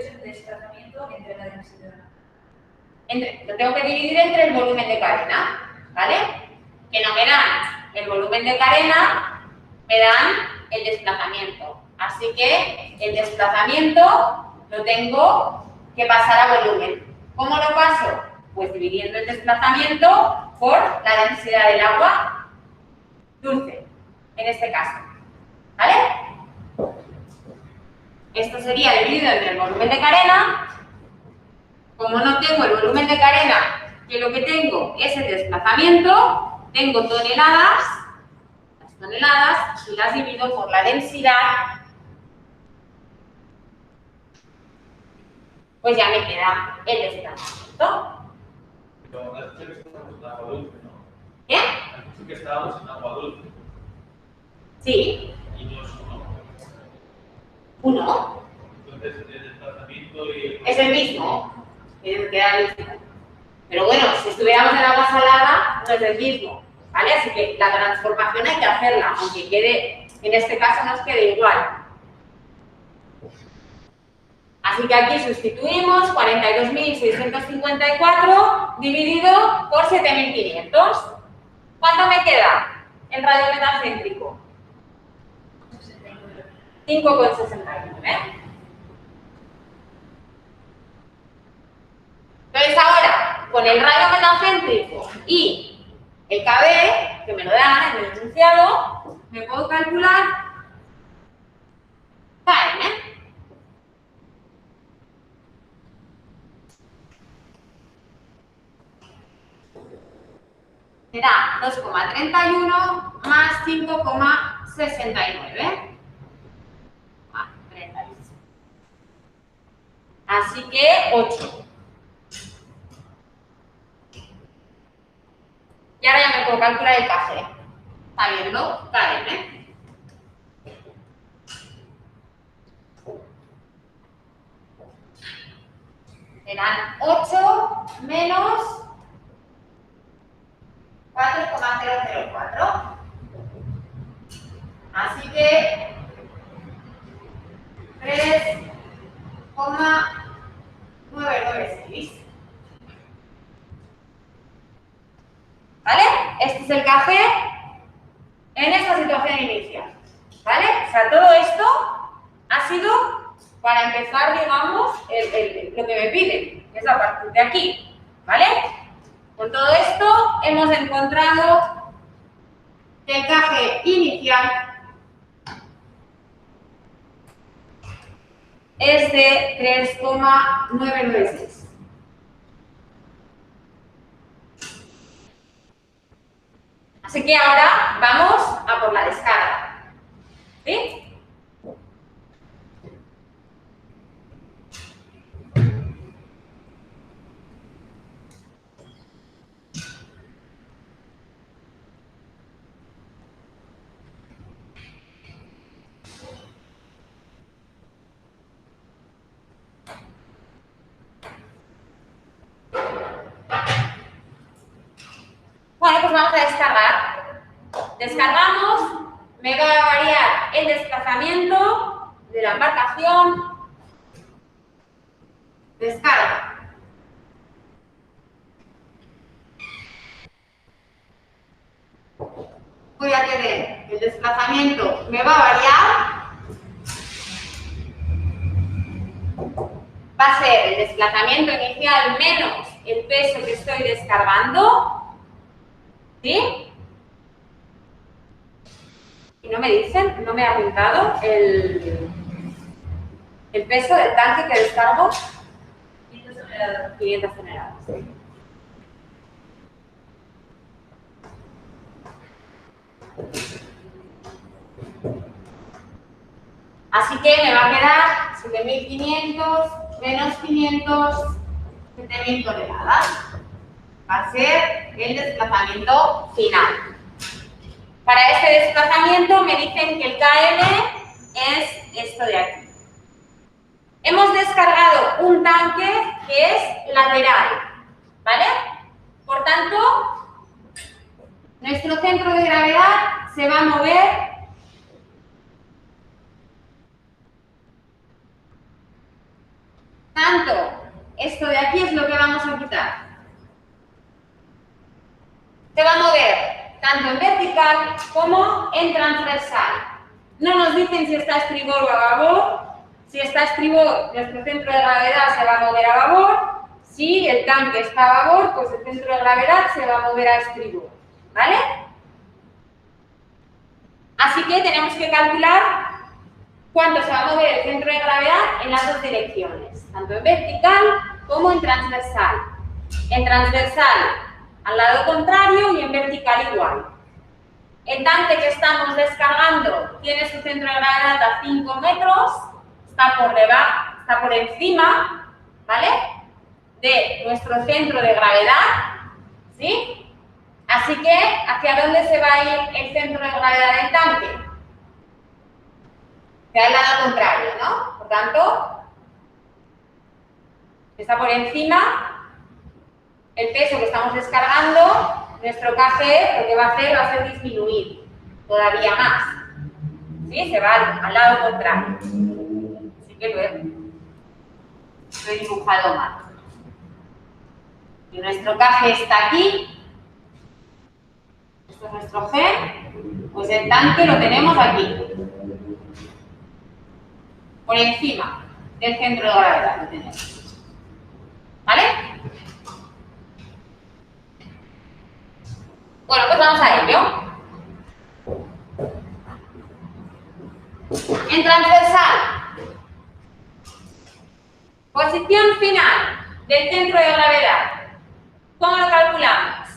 el desplazamiento entre la densidad. lo tengo que dividir entre el volumen de carena, ¿vale? Que no me dan el volumen de carena, me dan el desplazamiento. Así que el desplazamiento lo tengo que pasar a volumen. ¿Cómo lo paso? Pues dividiendo el desplazamiento por la densidad del agua dulce, en este caso, ¿vale? Esto sería dividido entre el volumen de carena. Como no tengo el volumen de carena, que lo que tengo es el desplazamiento, tengo toneladas, las toneladas, y las divido por la densidad, pues ya me queda el desplazamiento. Pero has dicho que estábamos en agua dulce, ¿no? ¿Bien? Has dicho que estábamos en agua dulce. Sí. Y no es uno. Uno. Entonces el desplazamiento y Es el mismo. Queda el mismo. Pero bueno, si estuviéramos en agua salada, no es el mismo, ¿vale? Así que la transformación hay que hacerla, aunque quede, en este caso nos quede igual. Así que aquí sustituimos 42.654 dividido por 7.500. ¿Cuánto me queda el radio metacéntrico? 5,69. Entonces ahora, con el radio metacéntrico y el KB, que me lo dan en el enunciado, me puedo calcular KM. será 2,31 más 5,69. Ah, 31. Así que 8. Y ahora ya me puedo calcular el KG. ¿Está viendo? KM. Serán 8 menos 4,004. Así que 3,996. ¿Vale? Este es el café en esta situación inicial. ¿Vale? O sea, todo esto ha sido para empezar, digamos, lo que me piden, que es a partir de aquí. ¿Vale? Con todo esto hemos encontrado que el café inicial es de 3,996. Así que ahora vamos a por la descarga. ¿Sí? Bueno, pues vamos a descargar. Descargamos, me va a variar el desplazamiento de la embarcación. Descarga. Voy a tener el desplazamiento, me va a variar. Va a ser el desplazamiento inicial menos el peso que estoy descargando. ¿Sí? Y no me dicen, no me ha apuntado el peso del tanque que descargo. 500 toneladas. Sí. Así que me va a quedar 7.500 menos 500, 7.000 toneladas. Va a ser el desplazamiento final. Para este desplazamiento me dicen que el KM es esto de aquí. Hemos descargado un tanque que es lateral, ¿vale? Por tanto, nuestro centro de gravedad se va a mover tanto. Esto de aquí es lo que vamos a quitar. Se va a mover tanto en vertical como en transversal. No nos dicen si está a estribor o a babor. Si está a estribor, nuestro centro de gravedad se va a mover a babor. Si el tanque está a babor, pues el centro de gravedad se va a mover a estribor. ¿Vale? Así que tenemos que calcular cuánto se va a mover el centro de gravedad en las dos direcciones, tanto en vertical como en transversal. En transversal al lado contrario y en vertical igual. El tanque que estamos descargando tiene su centro de gravedad a 5 metros, está por encima, ¿vale?, de nuestro centro de gravedad, ¿sí? Así que, ¿hacia dónde se va a ir el centro de gravedad del tanque? Hacia el lado contrario, ¿no? Por tanto, está por encima. El peso que estamos descargando, nuestro KG lo que va a hacer disminuir todavía más. ¿Sí? Se va al lado contrario. Así que lo he dibujado mal. Y nuestro KG está aquí. Esto es nuestro G. Pues el tanque lo tenemos aquí. Por encima del centro de gravedad lo tenemos. ¿Vale? Bueno, pues vamos a ello. En transversal, posición final del centro de gravedad. ¿Cómo lo calculamos?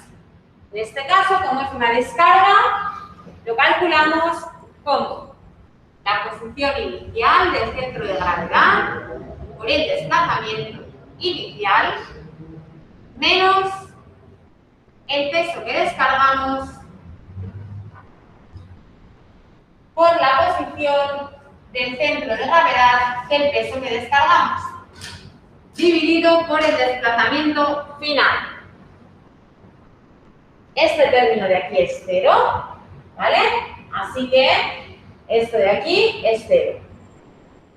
En este caso, como es una descarga, lo calculamos como la posición inicial del centro de gravedad por el desplazamiento inicial menos el peso que descargamos por la posición del centro de gravedad del peso que descargamos, dividido por el desplazamiento final. Este término de aquí es 0, ¿vale? Así que esto de aquí es 0.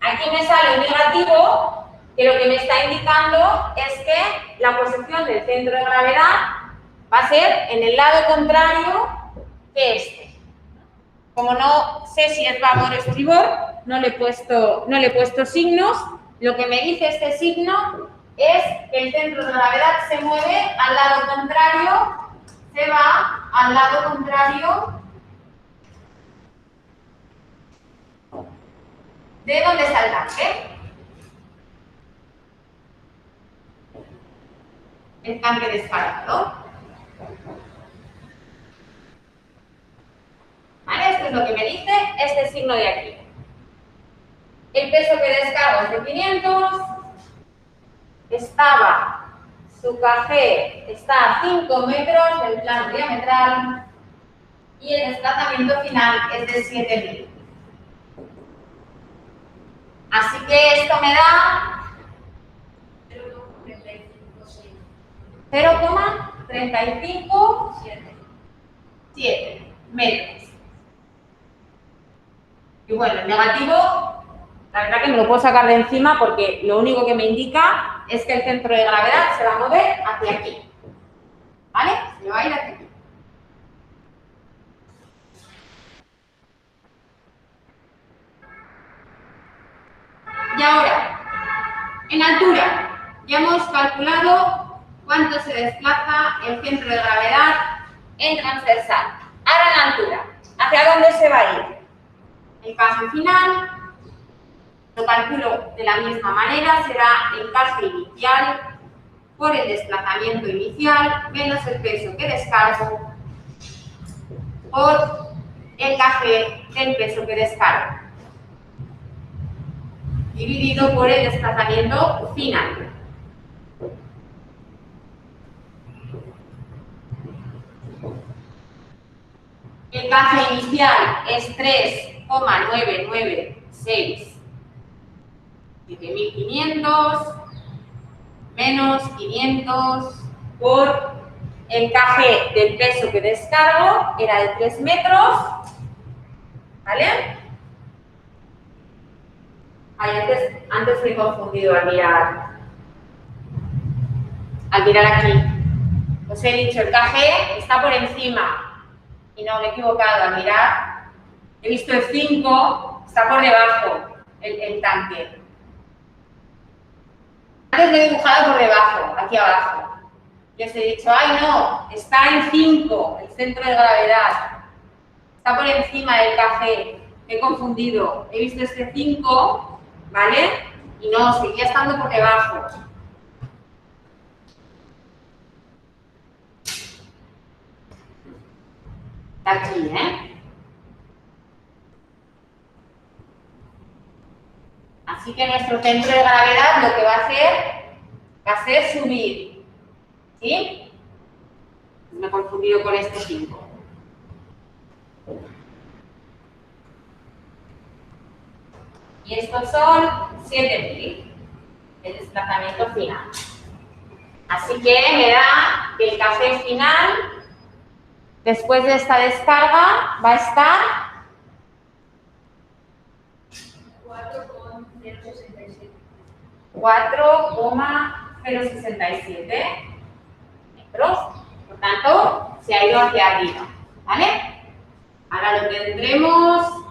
Aquí me sale un negativo que lo que me está indicando es que la posición del centro de gravedad va a ser en el lado contrario que este. Como no sé si es babor o estribor, no le he puesto signos. Lo que me dice este signo es que el centro de gravedad se mueve al lado contrario, se va al lado contrario de donde está el tanque. El tanque descargado. ¿Vale? Esto es lo que me dice este signo de aquí. El peso que descargo es de 500. Su café está a 5 metros del plano diametral y el desplazamiento final es de 7000. Así que esto me da 0,357 metros. Y bueno, el negativo, la verdad que me lo puedo sacar de encima porque lo único que me indica es que el centro de gravedad se va a mover hacia aquí. ¿Vale? Se va a ir hacia aquí. Y ahora, en altura, ya hemos calculado cuánto se desplaza el centro de gravedad en transversal. Ahora en altura, ¿hacia dónde se va a ir? El caso final lo calculo de la misma manera, será el caso inicial por el desplazamiento inicial menos el peso que descargo por el café del peso que descargo, dividido por el desplazamiento final. El café inicial es 3,996 7500 menos 500 por el café del peso que descargo, era de 3 metros, ¿vale? Ay, antes me he confundido al mirar aquí. Os he dicho, el café está por encima y no me he equivocado al mirar. He visto el 5, está por debajo el tanque. Antes lo he dibujado por debajo, aquí abajo. Y os he dicho, ay no, está en 5, el centro de gravedad. Está por encima del café. Me he confundido. He visto este 5, ¿vale? Y no, seguía estando por debajo. Está aquí, ¿eh? Así que nuestro centro de gravedad lo que va a hacer subir. ¿Sí? Me he confundido con este 5. Y estos son 7000, el desplazamiento final. Así que me da que el café final, después de esta descarga, va a estar 4,067 metros. Por tanto, se ha ido hacia arriba. ¿Vale? Ahora lo tendremos.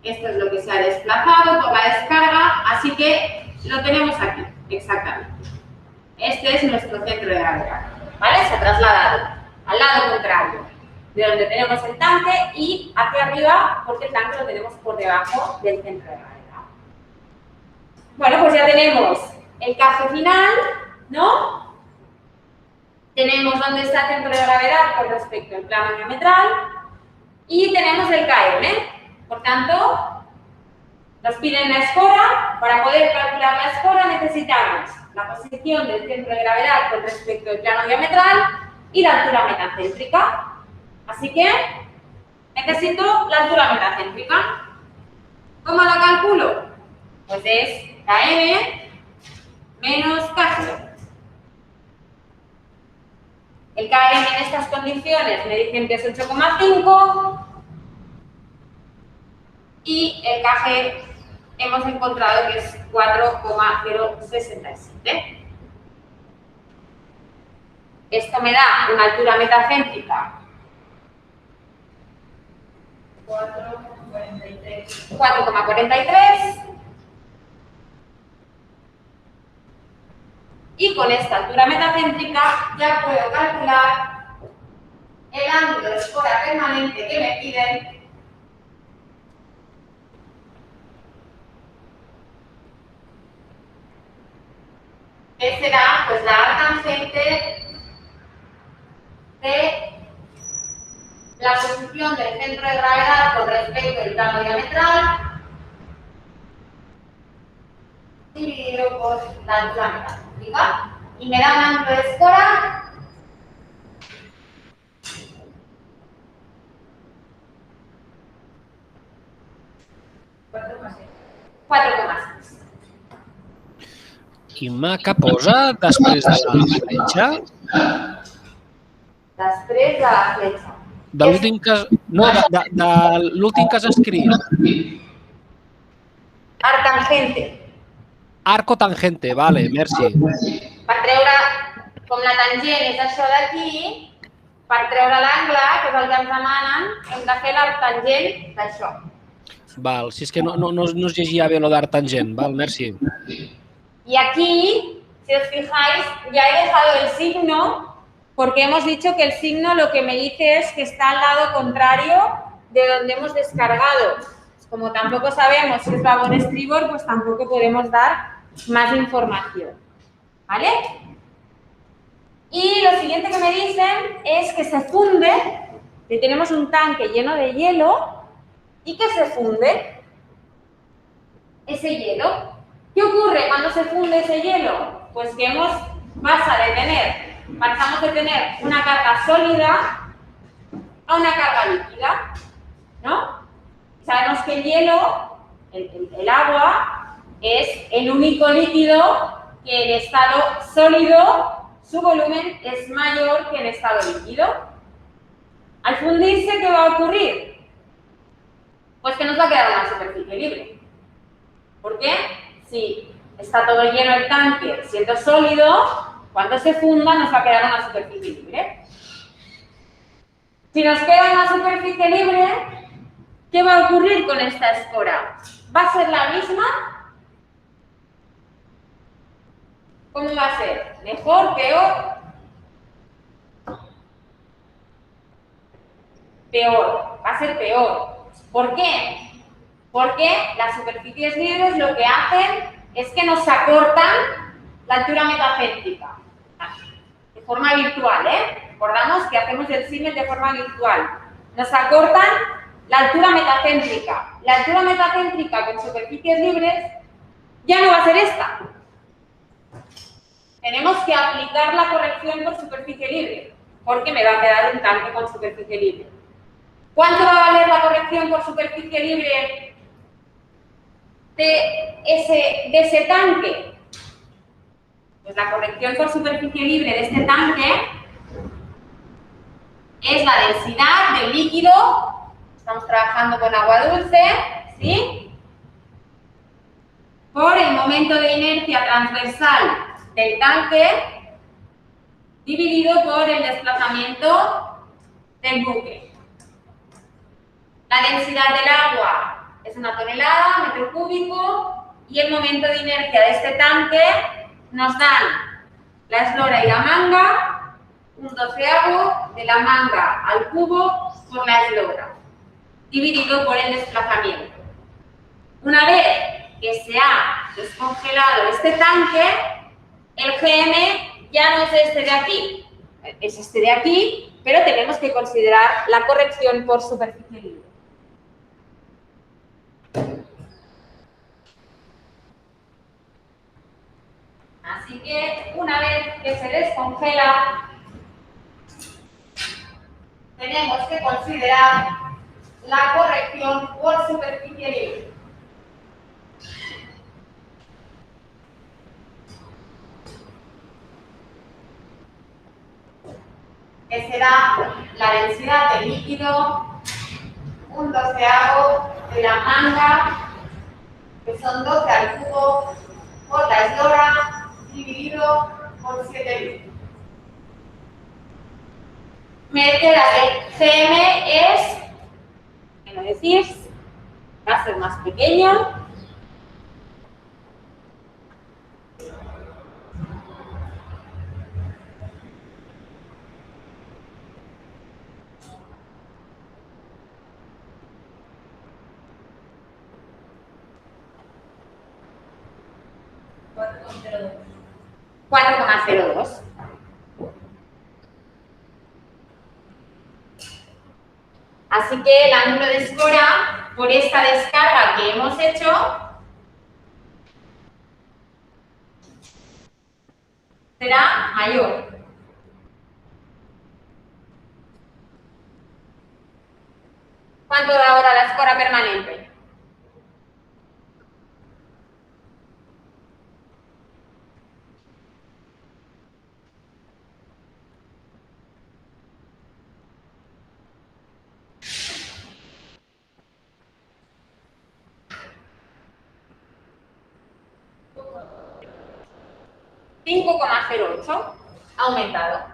Esto es lo que se ha desplazado por la descarga, así que lo tenemos aquí, exactamente. Este es nuestro centro de gravedad, ¿vale? Se ha trasladado al lado contrario de donde tenemos el tanque y hacia arriba porque el tanque lo tenemos por debajo del centro de gravedad. Bueno, pues ya tenemos el café final, ¿no? tenemos dónde está el centro de gravedad con respecto al plano diametral y tenemos el KM. Por tanto, nos piden la escora. Para poder calcular la escora necesitamos la posición del centro de gravedad con respecto al plano diametral y la altura metacéntrica. Así que necesito la altura metacéntrica. ¿Cómo la calculo? Pues es KM menos KG. El KM en estas condiciones me dicen que es 8,5 y el KG hemos encontrado que es 4,067. Esto me da una altura metacéntrica 4,43 y con esta altura metacéntrica ya puedo calcular el ángulo de escora permanente que me piden, que será pues la arctangente de la posición del centro de gravedad con respecto al plano diametral dividido por la altura metacéntrica y me da un ángulo de escora de 4,6. I què posa després de la fletxa? Després de la fletxa. De l'últim que... No, de l'últim que has escrit. Arctangente. Arco tangente, vale, merci. Per treure, com la tangent és això d'aquí, per treure l'angle, que és el que ens demanen, hem de fer l'arctangent d'això. Val, si és que no es llegia bé lo d'arctangent, val, merci. Y aquí, si os fijáis, ya he dejado el signo porque hemos dicho que el signo lo que me dice es que está al lado contrario de donde hemos descargado. Como tampoco sabemos si es vagón estribor, pues tampoco podemos dar más información. ¿Vale? Y lo siguiente que me dicen es que se funde, que tenemos un tanque lleno de hielo y que se funde ese hielo. ¿Qué ocurre cuando se funde ese hielo? Pues que pasamos de tener una carga sólida a una carga líquida, ¿no? Sabemos que el hielo, el agua, es el único líquido que en estado sólido su volumen es mayor que en estado líquido. Al fundirse, ¿qué va a ocurrir? Pues que nos va a quedar una superficie libre. ¿Por qué? Si está todo lleno el tanque siendo sólido, cuando se funda nos va a quedar una superficie libre. Si nos queda una superficie libre, ¿qué va a ocurrir con esta escora? ¿Va a ser la misma? ¿Cómo va a ser? ¿Mejor? ¿Peor? Peor. Va a ser peor. ¿Por qué? Porque las superficies libres lo que hacen es que nos acortan la altura metacéntrica. De forma virtual, ¿eh? Recordamos que hacemos el símil de forma virtual. Nos acortan la altura metacéntrica. La altura metacéntrica con superficies libres ya no va a ser esta. Tenemos que aplicar la corrección por superficie libre, porque me va a quedar un tanque con superficie libre. ¿Cuánto va a valer la corrección por superficie libre de ese tanque? Pues la corrección por superficie libre de este tanque es la densidad del líquido. Estamos trabajando con agua dulce, ¿sí? Por el momento de inercia transversal del tanque dividido por el desplazamiento del buque. La densidad del agua es 1 tonelada, metro cúbico, y el momento de inercia de este tanque nos dan la eslora y la manga, un 1/12 de la manga al cubo por la eslora, dividido por el desplazamiento. Una vez que se ha descongelado este tanque, el GM ya no es este de aquí, es este de aquí, pero tenemos que considerar la corrección por superficie libre. Así que una vez que se descongela, tenemos que considerar la corrección por superficie libre. Que será la densidad del líquido, 1/12 de la manga, que son 12 al cubo, por la eslora, dividido por 7 litros. Me queda que CM es, ¿qué decís? Va a ser más pequeño. $4,02. Así que el ángulo de escora por esta descarga que hemos hecho será mayor. ¿Cuánto da ahora la escora permanente? $5,08 ha aumentado.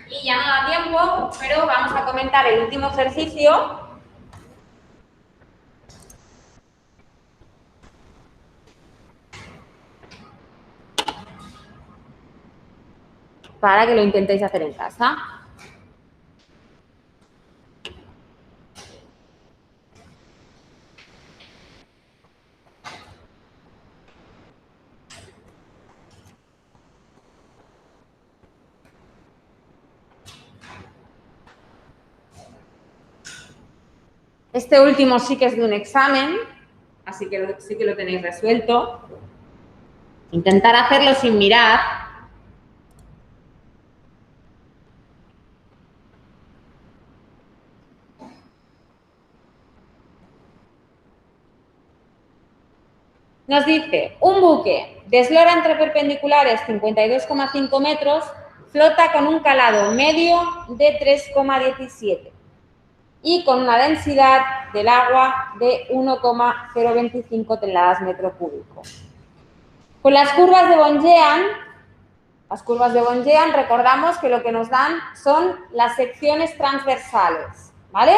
Y ya no da tiempo, pero vamos a comentar el último ejercicio. Para que lo intentéis hacer en casa. Este último sí que es de un examen, así que sí que lo tenéis resuelto. Intentar hacerlo sin mirar. Nos dice, un buque de eslora entre perpendiculares 52,5 metros flota con un calado medio de 3,17 y con una densidad del agua de 1,025 toneladas metro cúbico. Con las curvas de Bonjean, recordamos que lo que nos dan son las secciones transversales, ¿vale?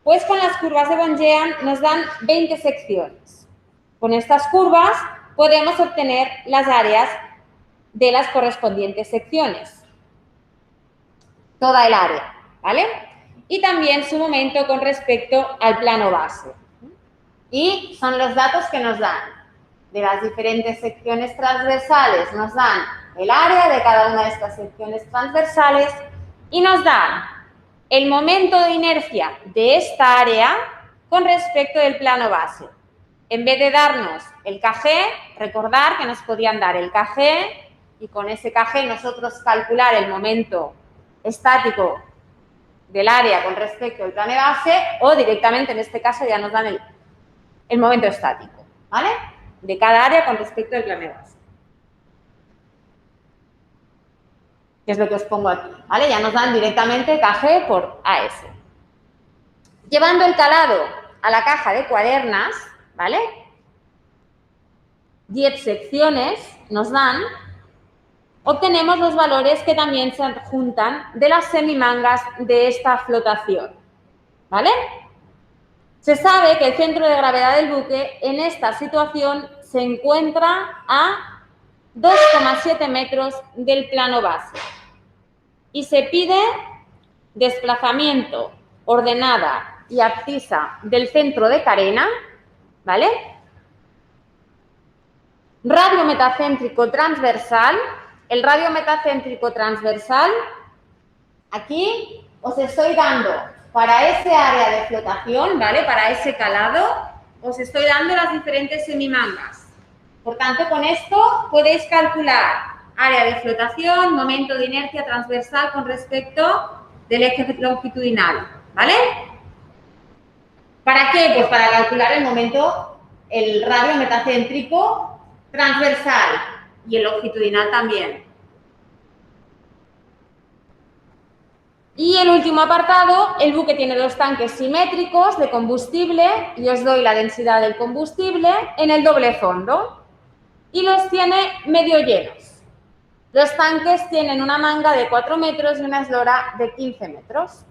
Pues con las curvas de Bonjean nos dan 20 secciones. Con estas curvas podemos obtener las áreas de las correspondientes secciones. Toda el área, ¿vale? Y también su momento con respecto al plano base. Y son los datos que nos dan. De las diferentes secciones transversales nos dan el área de cada una de estas secciones transversales y nos dan el momento de inercia de esta área con respecto del plano base. En vez de darnos el kg, recordar que nos podían dar el kg y con ese kg nosotros calcular el momento estático del área con respecto al plano base o directamente en este caso ya nos dan el momento estático, ¿vale? De cada área con respecto al plano base. Que es lo que os pongo aquí, ¿vale? Ya nos dan directamente kg por AS. Llevando el calado a la caja de cuadernas, ¿vale? 10 secciones nos dan, obtenemos los valores que también se adjuntan de las semimangas de esta flotación, ¿vale? Se sabe que el centro de gravedad del buque en esta situación se encuentra a 2,7 metros del plano base. Y se pide desplazamiento, ordenada y abscisa del centro de carena, ¿vale? Radio metacéntrico transversal. El radio metacéntrico transversal, aquí os estoy dando para ese área de flotación, ¿vale? Para ese calado, os estoy dando las diferentes semimangas. Por tanto, con esto podéis calcular área de flotación, momento de inercia transversal con respecto del eje longitudinal, ¿vale? ¿Para qué? Pues para calcular el momento, el radio metacéntrico transversal y el longitudinal también. Y el último apartado, el buque tiene 2 tanques simétricos de combustible y os doy la densidad del combustible en el doble fondo y los tiene medio llenos. Los tanques tienen una manga de 4 metros y una eslora de 15 metros.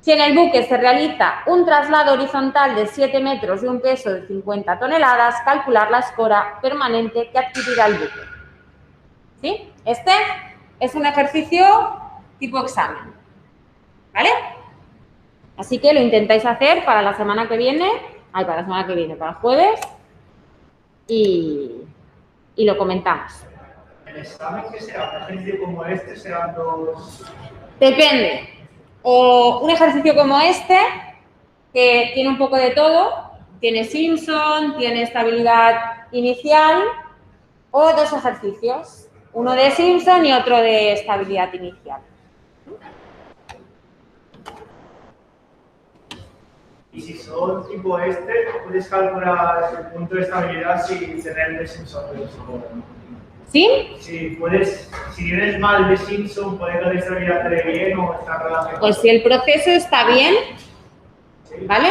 Si en el buque se realiza un traslado horizontal de 7 metros y un peso de 50 toneladas, calcular la escora permanente que adquirirá el buque. ¿Sí? Este es un ejercicio tipo examen. ¿Vale? Así que lo intentáis hacer para la semana que viene, para el jueves, y lo comentamos. ¿El examen que será? ¿Un ejercicio como este serán 2? Depende. O un ejercicio como este, que tiene un poco de todo, tiene Simpson, tiene estabilidad inicial, o 2 ejercicios, uno de Simpson y otro de estabilidad inicial. Y si son tipo este, puedes calcular el punto de estabilidad sin tener el de Simpson. ¿Sí? Si tienes mal de Simpson, puede que la estabilidad esté bien o está relacionada. Pues si el proceso está bien, ¿vale?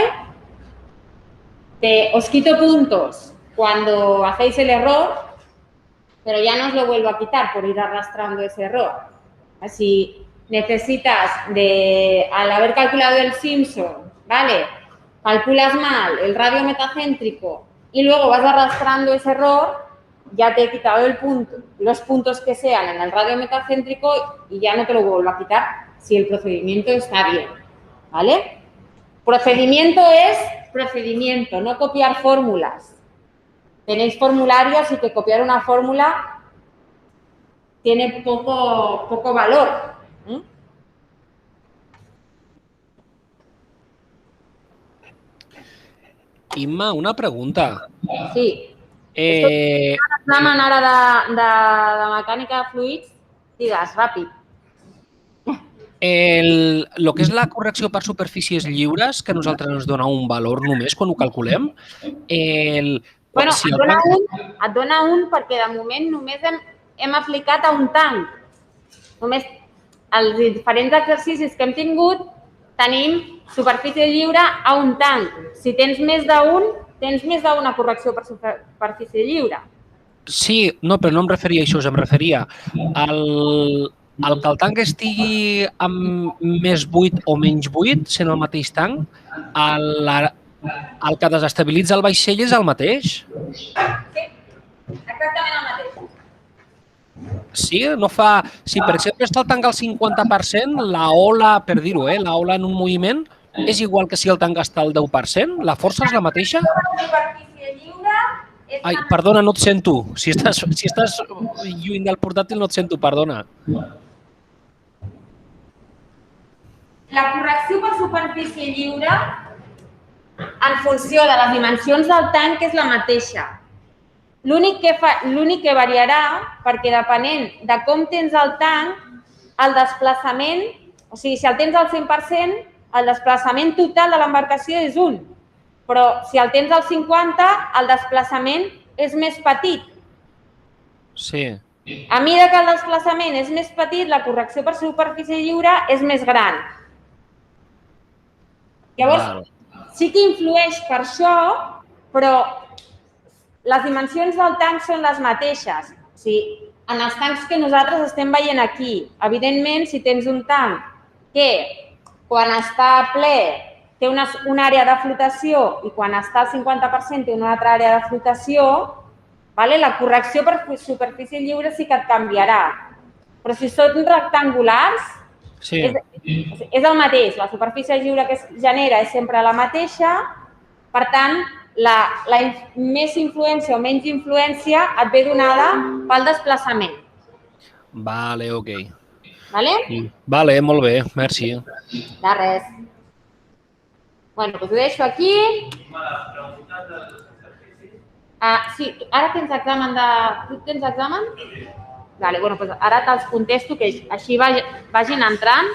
Os quito puntos cuando hacéis el error, pero ya no os lo vuelvo a quitar por ir arrastrando ese error. Si necesitas al haber calculado el Simpson, ¿vale? Calculas mal el radio metacéntrico y luego vas arrastrando ese error, ya te he quitado los puntos que sean en el radio metacéntrico y ya no te lo vuelvo a quitar si el procedimiento está bien, ¿vale? Procedimiento es procedimiento, no copiar fórmulas. Tenéis formularios y que copiar una fórmula tiene poco valor. Imma, una pregunta. Sí. Examen ara de mecànica de fluids, digues, ràpid. Lo que és la correcció per superfícies lliures, que a nosaltres ens dona un valor només quan ho calculem. Bueno, et dona un perquè de moment només hem aplicat a un tanc. Només els diferents exercicis que hem tingut tenim superfície lliure a un tanc. Si tens més d'un, tens més d'una correcció per superfície lliure. Sí, no, però no em referia a això, em referia al que el tanc estigui amb més buit o menys buit, sent el mateix tanc, el que desestabilitza el vaixell és el mateix? Sí, exactament el mateix. Sí, no fa... Si, per exemple, està el tanc al 50%, la ola, per dir-ho, la ola en un moviment, és igual que si el tanc està al 10%? La força és la mateixa? La superfície lliure... Ai, perdona, no et sento. Si estàs lluny del portàtil no et sento, perdona. La correcció per superfície lliure, en funció de les dimensions del tanc, és la mateixa. L'únic que variarà, perquè depenent de com tens el tanc, el desplaçament, o sigui, si el tens al 100%, el desplaçament total de l'embarcació és 1. Però si el tens al 50, el desplaçament és més petit. Sí. A mesura que el desplaçament és més petit, la correcció per superfície lliure és més gran. Llavors, sí que influeix per això, però les dimensions del tanc són les mateixes. O sigui, en els tancs que nosaltres estem veient aquí, evidentment, si tens un tanc que quan està ple té una àrea de flotació i quan està al 50% té una altra àrea de flotació, Vale? La correcció per superfície lliure sí que et canviarà. Però si són rectangulars, Sí. és el mateix. La superfície lliure que es genera és sempre la mateixa. Per tant, la més influència o menys influència et ve donada pel desplaçament. Vale, ok. Vale? Vale, molt bé, merci. De res. Bueno, doncs ho deixo aquí. Sí, ara tens examen de... Tu tens examen? Vale, bueno, doncs ara te'ls contesto, que així vagin entrant.